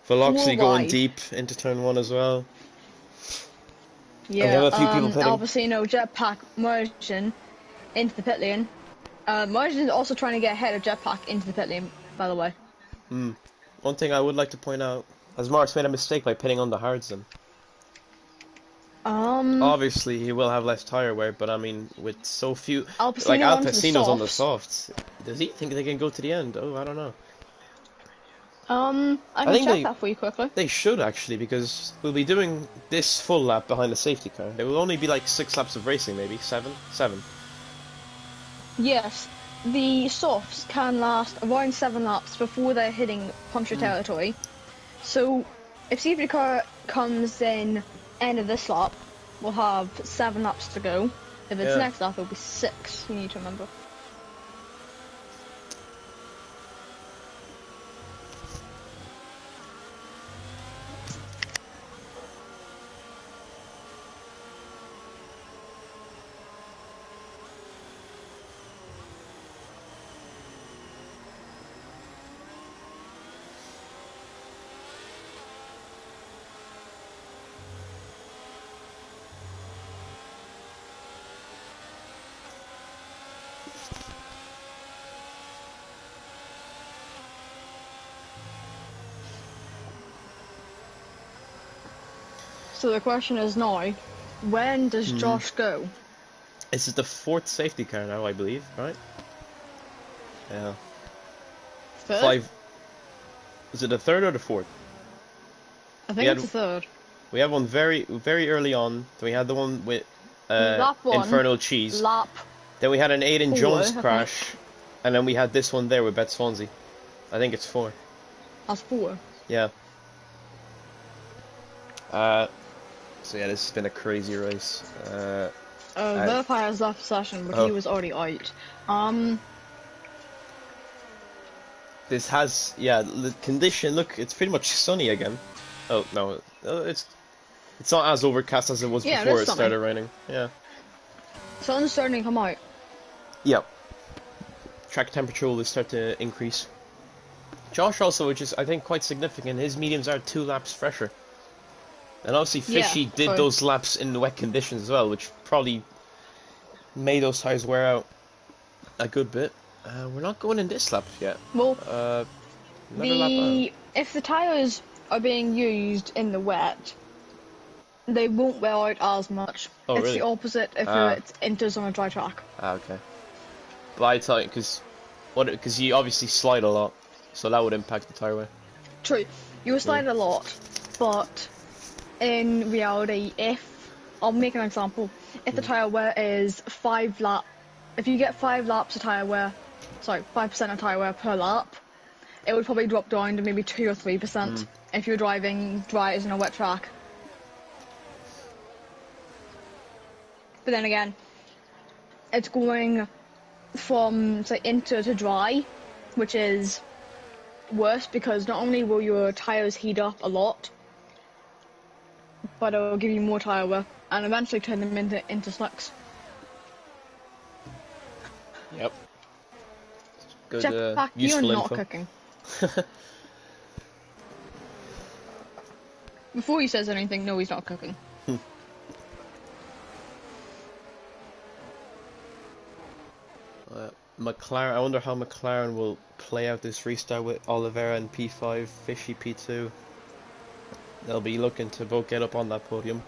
Velocity going wide. deep into turn 1 as well. Yeah. And we have a few people pitting. Albacino Jetpack Mergen into the pit lane. Mergen is also trying to get ahead of Jetpack into the pit lane, by the way. One thing I would like to point out, has Marks made a mistake by pitting on the hards then? Obviously he will have less tyre wear, but I mean, with so few, like Alpacino's on the softs, does he think they can go to the end? Oh, I don't know. I can check that for you quickly. They should actually, because we'll be doing this full lap behind the safety car. There will only be like 6 laps of racing, maybe 7. Yes, the softs can last around 7 laps before they're hitting puncture territory. So, if safety car comes in end of this lap, we'll have 7 laps to go. If it's next lap, it'll be 6. You need to remember. So the question is now, when does Josh go? This is the 4th safety car now, I believe, right? Yeah. Third? 5. Is it the 3rd or the 4th? I think it's the third. We had one very early on. We had the one with Lap 1, Infernal Cheese. lap Then we had an Aiden 4, Jones I crash. think. And then we had this one there with Bet Swansea. I think it's 4. That's 4. Yeah. So yeah, this has been a crazy race. Verify has left the session, but he was already out. This has, yeah, the condition, look, it's pretty much sunny again. Oh, no, it's not as overcast as it was before it started raining. Yeah. Sun's starting to come out. Yep. Track temperature will start to increase. Josh also, which is, I think, quite significant, his mediums are 2 laps fresher. And obviously Fishy did those laps in the wet conditions as well, which probably made those tyres wear out a good bit. We're not going in this lap yet. Well, if the tyres are being used in the wet, they won't wear out as much. Oh, it's really? the opposite if it enters on a dry track. Okay. But I tell you, because you obviously slide a lot, so that would impact the tyre wear. True, you slide a lot, but in reality, I'll make an example, if the tyre wear is 5 lap, if you get 5 laps of tyre wear, 5% of tyre wear per lap, it would probably drop down to maybe 2 or 3% if you're driving dry as in a wet track. But then again, it's going from, say, inter to dry, which is worse because not only will your tyres heat up a lot, but it will give you more tyre wear and eventually turn them into slicks. Yep. Good, Jetpack, you're not cooking. Before he says anything, no, he's not cooking. McLaren, I wonder how McLaren will play out this restart with Oliveira in P5, Fishy P2. They'll be looking to both get up on that podium.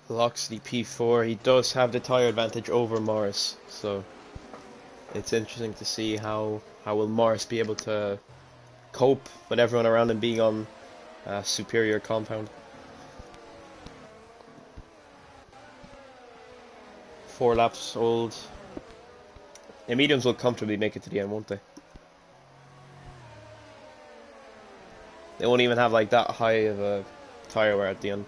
Loxley P4, he does have the tyre advantage over Morris, so it's interesting to see how will Morris be able to cope with everyone around him being on a superior compound. 4 laps old. The mediums will comfortably make it to the end, won't they? They won't even have like that high of a tyre wear at the end.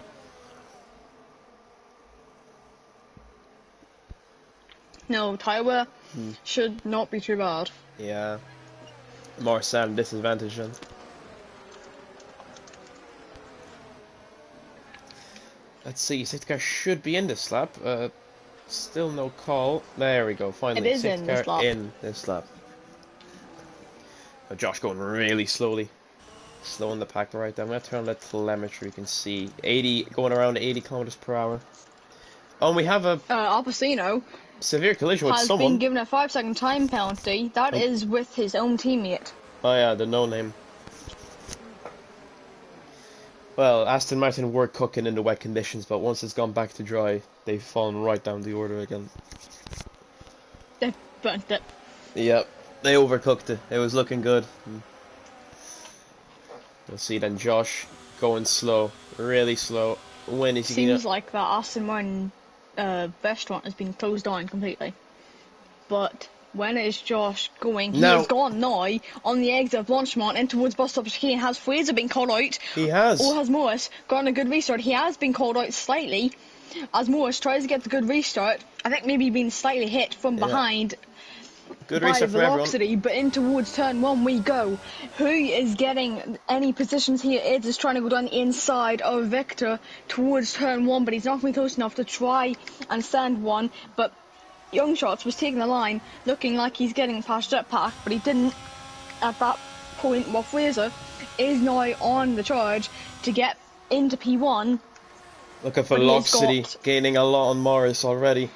No, tyre wear should not be too bad. Yeah. More sad disadvantage then. Let's see, safety car should be in this lap. Still no call. There we go, finally. It is in this lap. In this lap. Josh going really slowly. Slowing the pack right down. I'm going to turn on the telemetry. You can see 80, going around 80 kilometers per hour. Oh, and we have a Alpacino severe collision with someone. Has been given a 5-second time penalty. That is with his own teammate. Oh yeah, the no-name. Well, Aston Martin were cooking in the wet conditions, but once it's gone back to dry, they've fallen right down the order again. They burnt it. Yep, they overcooked it. It was looking good. You'll see then Josh going slow, really slow. When is he Seems like that Aston Martin restaurant has been closed down completely. But when is Josh going? He has gone now on the exit of Blanchemont in towards bus stop chicane. Has Fraser been called out? He has. Or has Morris gotten a good restart? He has been called out slightly as Morris tries to get the good restart. I think maybe being slightly hit from behind. Good by restart for velocity, everyone. but in towards turn 1 we go. Who is getting any positions here? Eds is trying to go down the inside of Victor towards turn 1, but he's not going close enough to try and send one. But Young Shots was taking the line, looking like he's getting past Jetpack, but he didn't at that point. While Fraser is now on the charge to get into P1. Look at But he's velocity got gaining a lot on Morris already.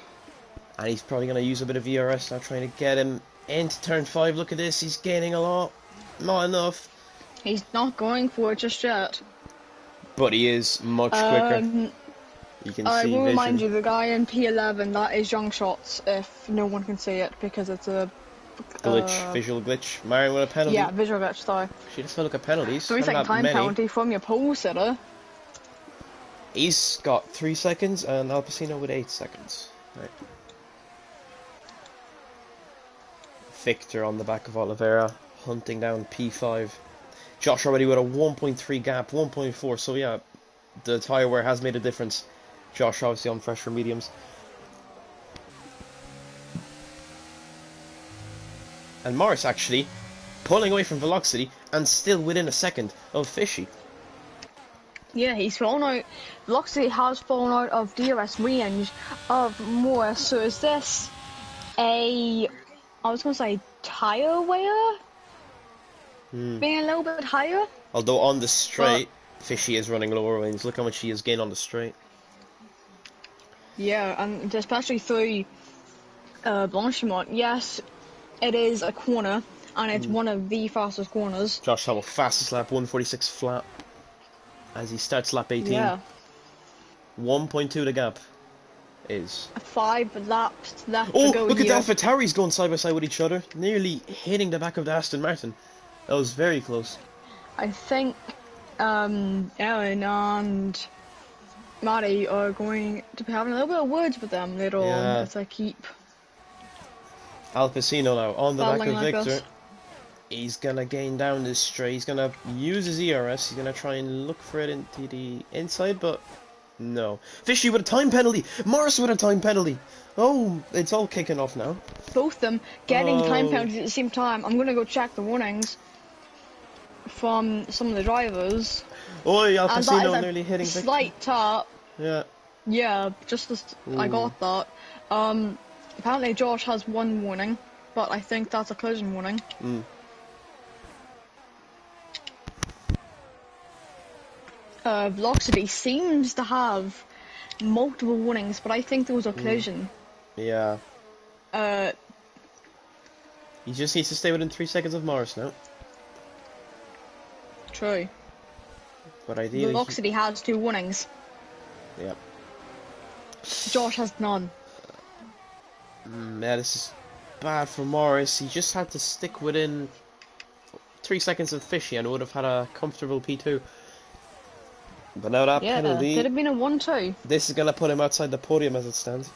And he's probably going to use a bit of ERS now, trying to get him into turn 5. Look at this, he's gaining a lot. Not enough. he's not going for it just yet. But he is much quicker. You can I see will remind vision. you, the guy in P11, that is Young Shots, if no one can see it, because it's a... Glitch, visual glitch. Marion with a penalty. Yeah, visual glitch, sorry. She just look at penalties. 3 Haven't second had time many. penalty from your pole sitter. He's got 3 seconds, and Al Pacino with 8 seconds. Right. Victor on the back of Oliveira, hunting down P5. Josh already with a 1.3 gap, 1.4, so yeah, the tyre wear has made a difference. Josh obviously on fresher mediums. And Morris actually pulling away from velocity and still within a second of Fishy. Yeah, he's fallen out. Velocity has fallen out of DRS range of Morris. So is this I was going to say tyre wear? Being a little bit higher? Although on the straight, Fishy is running lower wings. Look how much he has gained on the straight. Yeah, and especially through Blanchimont. Yes, it is a corner, and it's one of the fastest corners. Josh Howell, fastest lap, 146 flat. As he starts lap 18. Yeah. 1.2 the gap is. 5 laps left Oh, to go look here. at the AlphaTauris going side by side with each other. Nearly hitting the back of the Aston Martin. That was very close. I think Ellen and Maddie are going to be having a little bit of words with them later on if they keep Al Pacino now on the back of like Victor. this. He's gonna gain down this straight. He's gonna use his ERS. He's gonna try and look for it into the inside, but no. Fishy with a time penalty. Morris with a time penalty. Oh, it's all kicking off now. Both them getting time penalties at the same time. I'm gonna go check the warnings from some of the drivers. Oh, Al And that is Pacino a nearly hitting Victor. slight tap. Yeah. Yeah, just as I got that. Apparently Josh has 1 warning, but I think that's a collision warning. Velocity seems to have multiple warnings, but I think those are collision. Yeah. He just needs to stay within 3 seconds of Morris now. True. But ideally, Velocity has 2 warnings. yeah. Josh has none. Yeah, this is bad for Morris. He just had to stick within 3 seconds of Fishy and would have had a comfortable P2. But now that penalty, could have been a 1-2. this is going to put him outside the podium as it stands.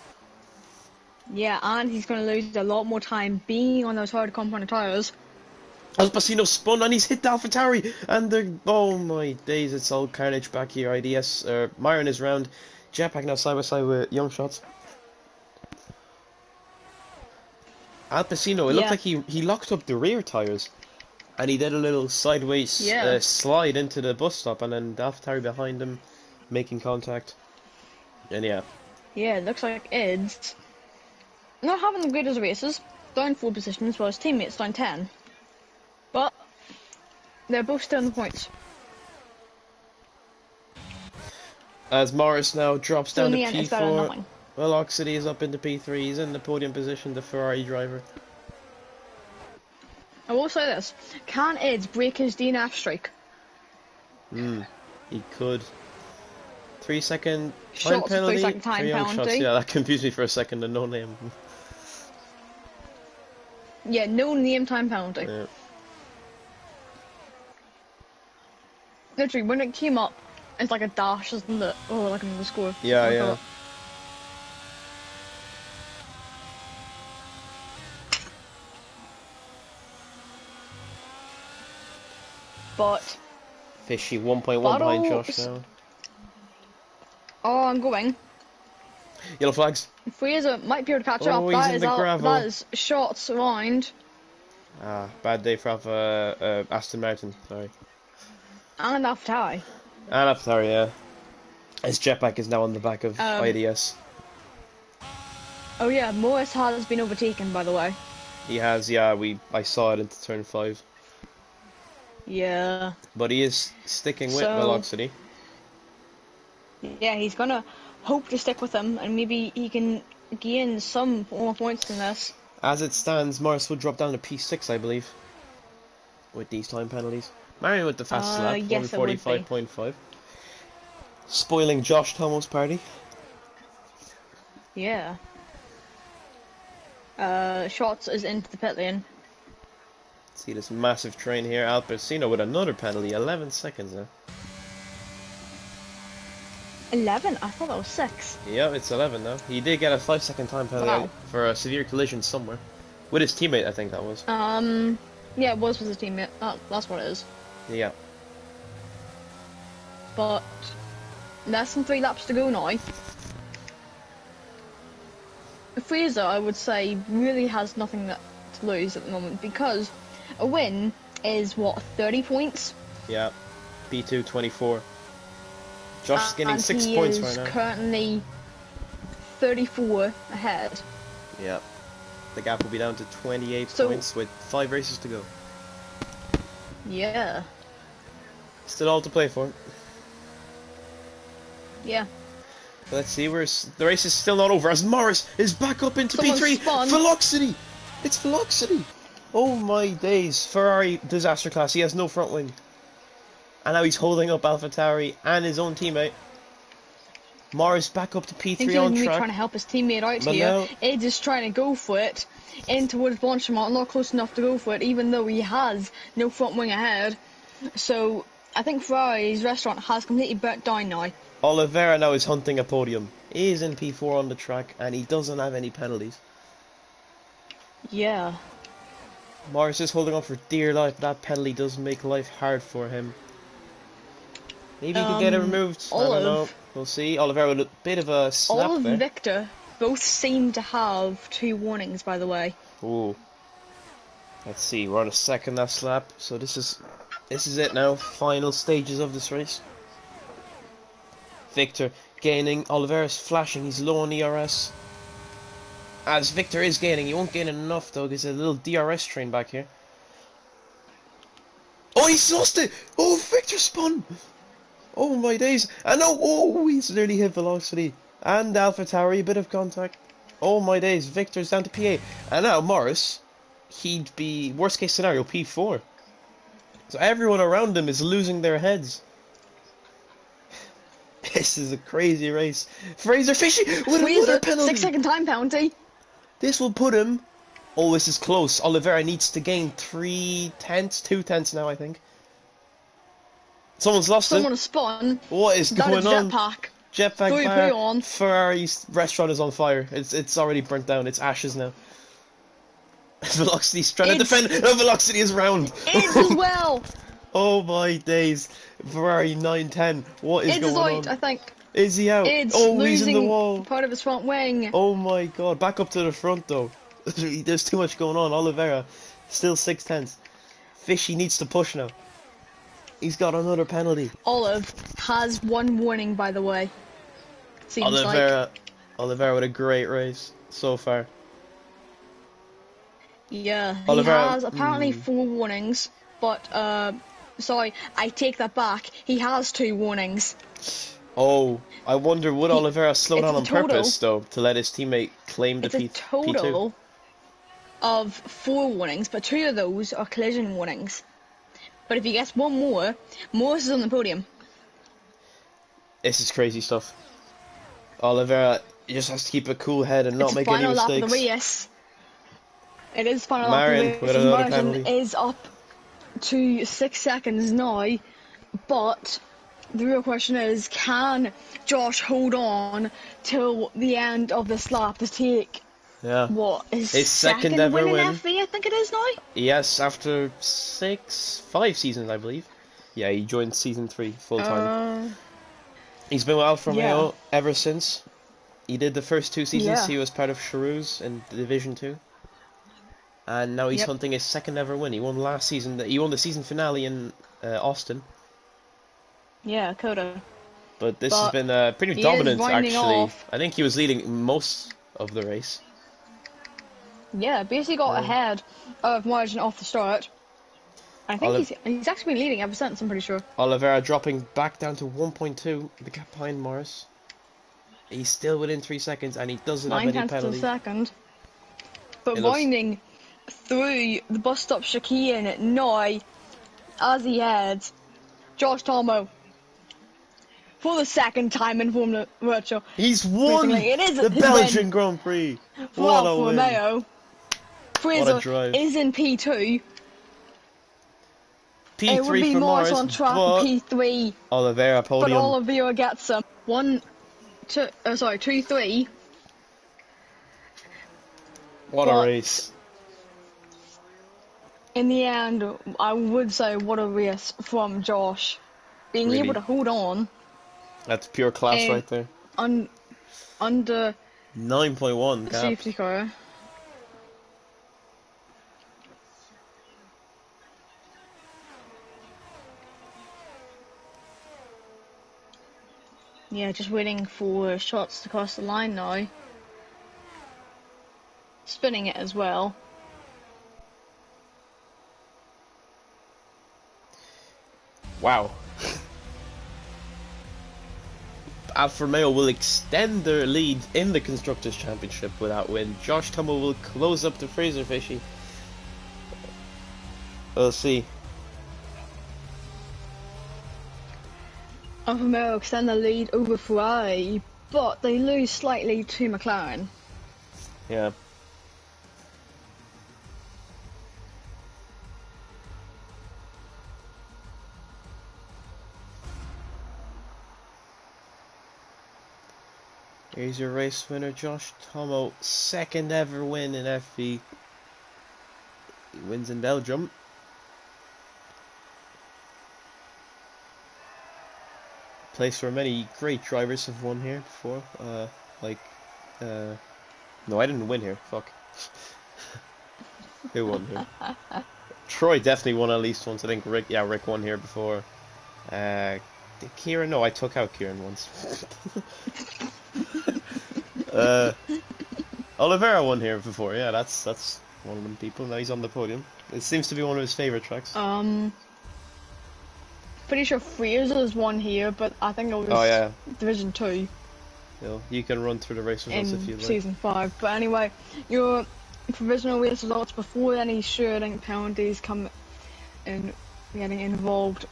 Yeah, and he's going to lose a lot more time being on those hard compound tyres. Al Pacino spun and he's hit the AlphaTauri and they're, oh my days, it's all carnage back here. IDS, Myron is round. Jetpack now side by side with Young Shots. Al Pacino, it looked like he locked up the rear tyres. And he did a little sideways slide into the bus stop, and then the AlphaTauri behind him making contact. And yeah. Yeah, it looks like Ed's not having the greatest races. Down 4 positions, while his teammates down 10. But they're both still in the points. As Morris now drops down to in the end, it's better than P4. nothing. Velocity is up into P3. He's in the podium position, the Ferrari driver. I will say this: can Eds break his DNF streak? He could. 3 second time Shots, penalty. 3 second time for Young penalty. Shots. Yeah, that confused me for a second. The no name. Yeah, no name time penalty. Yeah. Literally, when it came up, it's like a dash, isn't it? Oh, like another score. Yeah, Like yeah. that. But Fishy 1.1 behind Josh Battles- now. oh, I'm going. Yellow flags. Fraser might be able to catch Oh, up. he's That in is the out. gravel. That is shots around. Bad day for Aston Martin. Sorry. And off tie. And AlphaTauri, yeah. His jetpack is now on the back of IDS. Oh yeah, Morris has been overtaken, by the way. He has, yeah. I saw it into turn 5. Yeah. But he is sticking with So- velocity. Yeah, he's gonna hope to stick with him, and maybe he can gain some more points in this. As it stands, Morris would drop down to P6, I believe, with these time penalties. Marion with the fastest lap, Yes, it would be. 1:45.5. Spoiling Josh Thomas' party. Yeah. Shots is into the pit lane. See this massive train here. Alpecino with another penalty, 11 seconds now. 11? I thought that was 6. Yeah, it's 11 now. He did get a 5-second time penalty Wow. for a severe collision somewhere. With his teammate, I think that was. Yeah, it was with his teammate. That's what it is. Yeah. But less than 3 laps to go now. Fraser, I would say, really has nothing to lose at the moment because a win is what, 30 points? Yeah. P2 24. Josh is getting 6 points right now. He is currently 34 ahead. Yeah. The gap will be down to 28 points with 5 races to go. Yeah. Still all to play for. Yeah. Let's see, the race is still not over as Morris is back up into P3. Velocity! It's Velocity! Oh my days. Ferrari disaster class. He has no front wing. And now he's holding up AlphaTauri and his own teammate. Morris back up to P3 on track. Trying to help his teammate out here. Ed is trying to go for it in towards Blanchimont, not close enough to go for it, even though he has no front wing ahead. So I think Ferrari's restaurant has completely burnt down now. Oliveira now is hunting a podium. He is in P4 on the track and he doesn't have any penalties. Yeah. Morris is holding on for dear life. That penalty does make life hard for him. Maybe he can get it removed. I don't know. We'll see. Oliveira with a bit of a snap Olive there. and Victor both seem to have 2 warnings, by the way. Ooh. Let's see. We're on a second last lap, so this is it now. Final stages of this race. Victor gaining. Oliveira's flashing. He's low on ERS. As Victor is gaining, he won't gain enough though. There's a little DRS train back here. Oh, he's lost it! Oh, Victor spun! Oh my days! And he's nearly hit Velocity. And AlphaTauri, a bit of contact. Oh my days, Victor's down to P8. And now Morris, he'd be, worst case scenario, P4. So everyone around him is losing their heads. This is a crazy race. Fraser Fishy with another penalty. 6-second time penalty. This will put him... Oh, this is close. Oliveira needs to gain 2 tenths now, I think. Someone's lost it. Someone has spun. What is going on? Jetpack fire. On. Ferrari's restaurant is on fire. It's already burnt down. It's ashes now. Velocity's trying to defend. No, Velocity is round. It's as well. Oh my days. Ferrari 9-10. What is going on? Out, I think. Is he out? It's he's in the wall. Part of his front wing. Oh my god. Back up to the front though. There's too much going on. Oliveira still 6 tenths. Fishy needs to push now. He's got another penalty. Olive has 1 warning, by the way. Seems Oliveira with a great race so far. Yeah, he has apparently 4 warnings, but sorry, I take that back. He has 2 warnings. Oh, I wonder would Oliveira slow down on purpose though to let his teammate claim the P2? It's a total of 4 warnings, but 2 of those are collision warnings. But if he gets 1 more, Morris is on the podium. This is crazy stuff. Oliveira just has to keep a cool head and not make any mistakes. Final lap of the race. It is final lap of the race. With another penalty. Is up to 6 seconds now, but the real question is, can Josh hold on till the end of this lap to take what is his second ever win in FV? I think it is now. Yes, after 5 seasons, I believe. Yeah, he joined season 3 full time. He's been with Alfa Romeo ever since. He did the first 2 seasons. He was part of Charouz in Division 2. And now he's hunting his second ever win. He won last season. He won the season finale in Austin. Yeah, Coda. But this has been pretty dominant, actually. I think he was leading most of the race. Yeah, basically got ahead of margin off the start. I think he's actually been leading ever since, I'm pretty sure. Oliveira dropping back down to 1.2, the gap behind Morris. He's still within 3 seconds, and he doesn't have 9 any tenths to the penalties. second. But It looks... winding through the bus stop chicane now, as he heads, Josh Tomo for the second time in Formula Virtual. He's won It is the his Belgian win Grand Prix. for What a Alfa win. Romeo. What a Fraser drive. is in P2. P3 It would be for Morris Morris, on track for but P3. Oliveira But podium. Oliveira gets him. 2-3. What a race. In the end, I would say what a race from Josh. Being Really. able to hold on. That's pure class right there. Under 9.1 the gap. safety car. Yeah, just waiting for shots to cross the line now. Spinning it as well. Wow. Alfa Romeo will extend their lead in the Constructors' Championship with that win. Josh Tomo will close up the Fraser Fishy. We'll see. Alfa Romeo extend the lead over Ferrari, but they lose slightly to McLaren. Yeah. Here's your race winner, Josh Tomo. Second ever win in FP. He wins in Belgium. Place where many great drivers have won here before. No, I didn't win here. Fuck. Who won here? Troy definitely won at least once. I think Rick won here before. Did Kieran? No, I took out Kieran once. Oliveira won here before. Yeah, that's one of them people. Now he's on the podium. It seems to be one of his favorite tracks. Pretty sure Fraser's won here, but I think it was Division 2. You can run through the race results if you like. Season 5. But anyway, your provisional race results before any shooting penalties come in getting involved.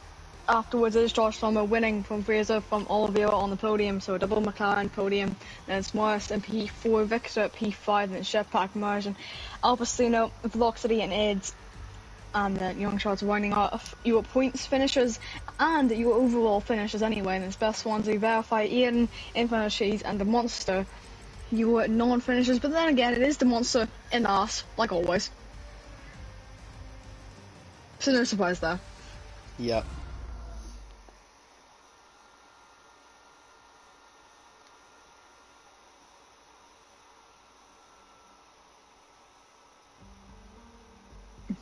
Afterwards is Josh Tomo winning from Fraser, from Oliveira on the podium, so a double McLaren podium. Then it's Morris in P4, Victor at P5, then it's Jetpack, Margin, Alpacino, Velocity and Eds. And then Young Shots winding off your points finishes and your overall finishes anyway. And it's Best Swansea, Verify, Eden, Infinite Cheese, and the Monster. Your non-finishes, but then again, it is the Monster in last, like always. So no surprise there. Yeah.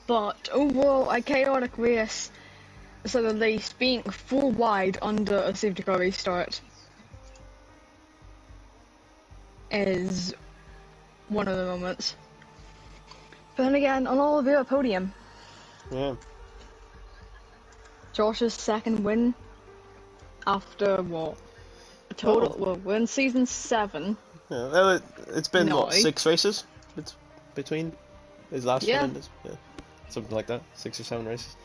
But overall, a chaotic race, to say the least, being 4 wide under a safety car restart is one of the moments. But then again, on Oliveira podium. Yeah. Josh's second win after what? A total, well, we're in season 7. Yeah, well, it's been what, 6 races? It's between his last one and this. Yeah. Something like that. 6 or 7 races.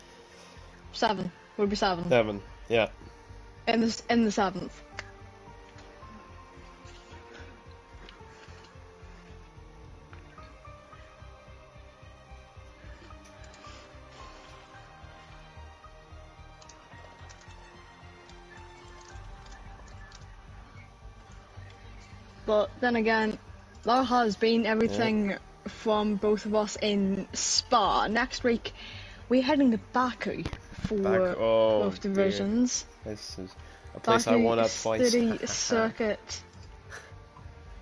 7. Would be 7. 7, yeah. In the 7th. But then again, that has been everything from both of us in Spa. Next week, we're heading to Baku for both divisions. Dear. This is a place I want to twice. City Circuit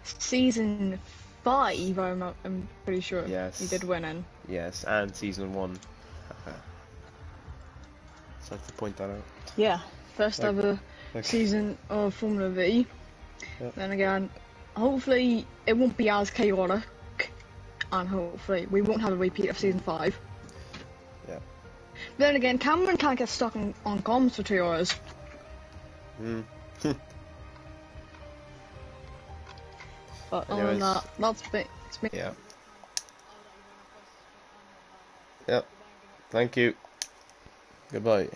Season 5, I'm pretty sure. Yes. He did win in. Yes, and Season 1. So I have to point that out. Yeah, first ever season of Formula V. Yep. Then again, hopefully it won't be as chaotic, and hopefully we won't have a repeat of Season 5. Yeah. then again, Cameron can't get stuck on comms for 2 hours. Hmm. But other than Anyways, that, that's me. It's me. yeah. Yep. Thank you. Goodbye.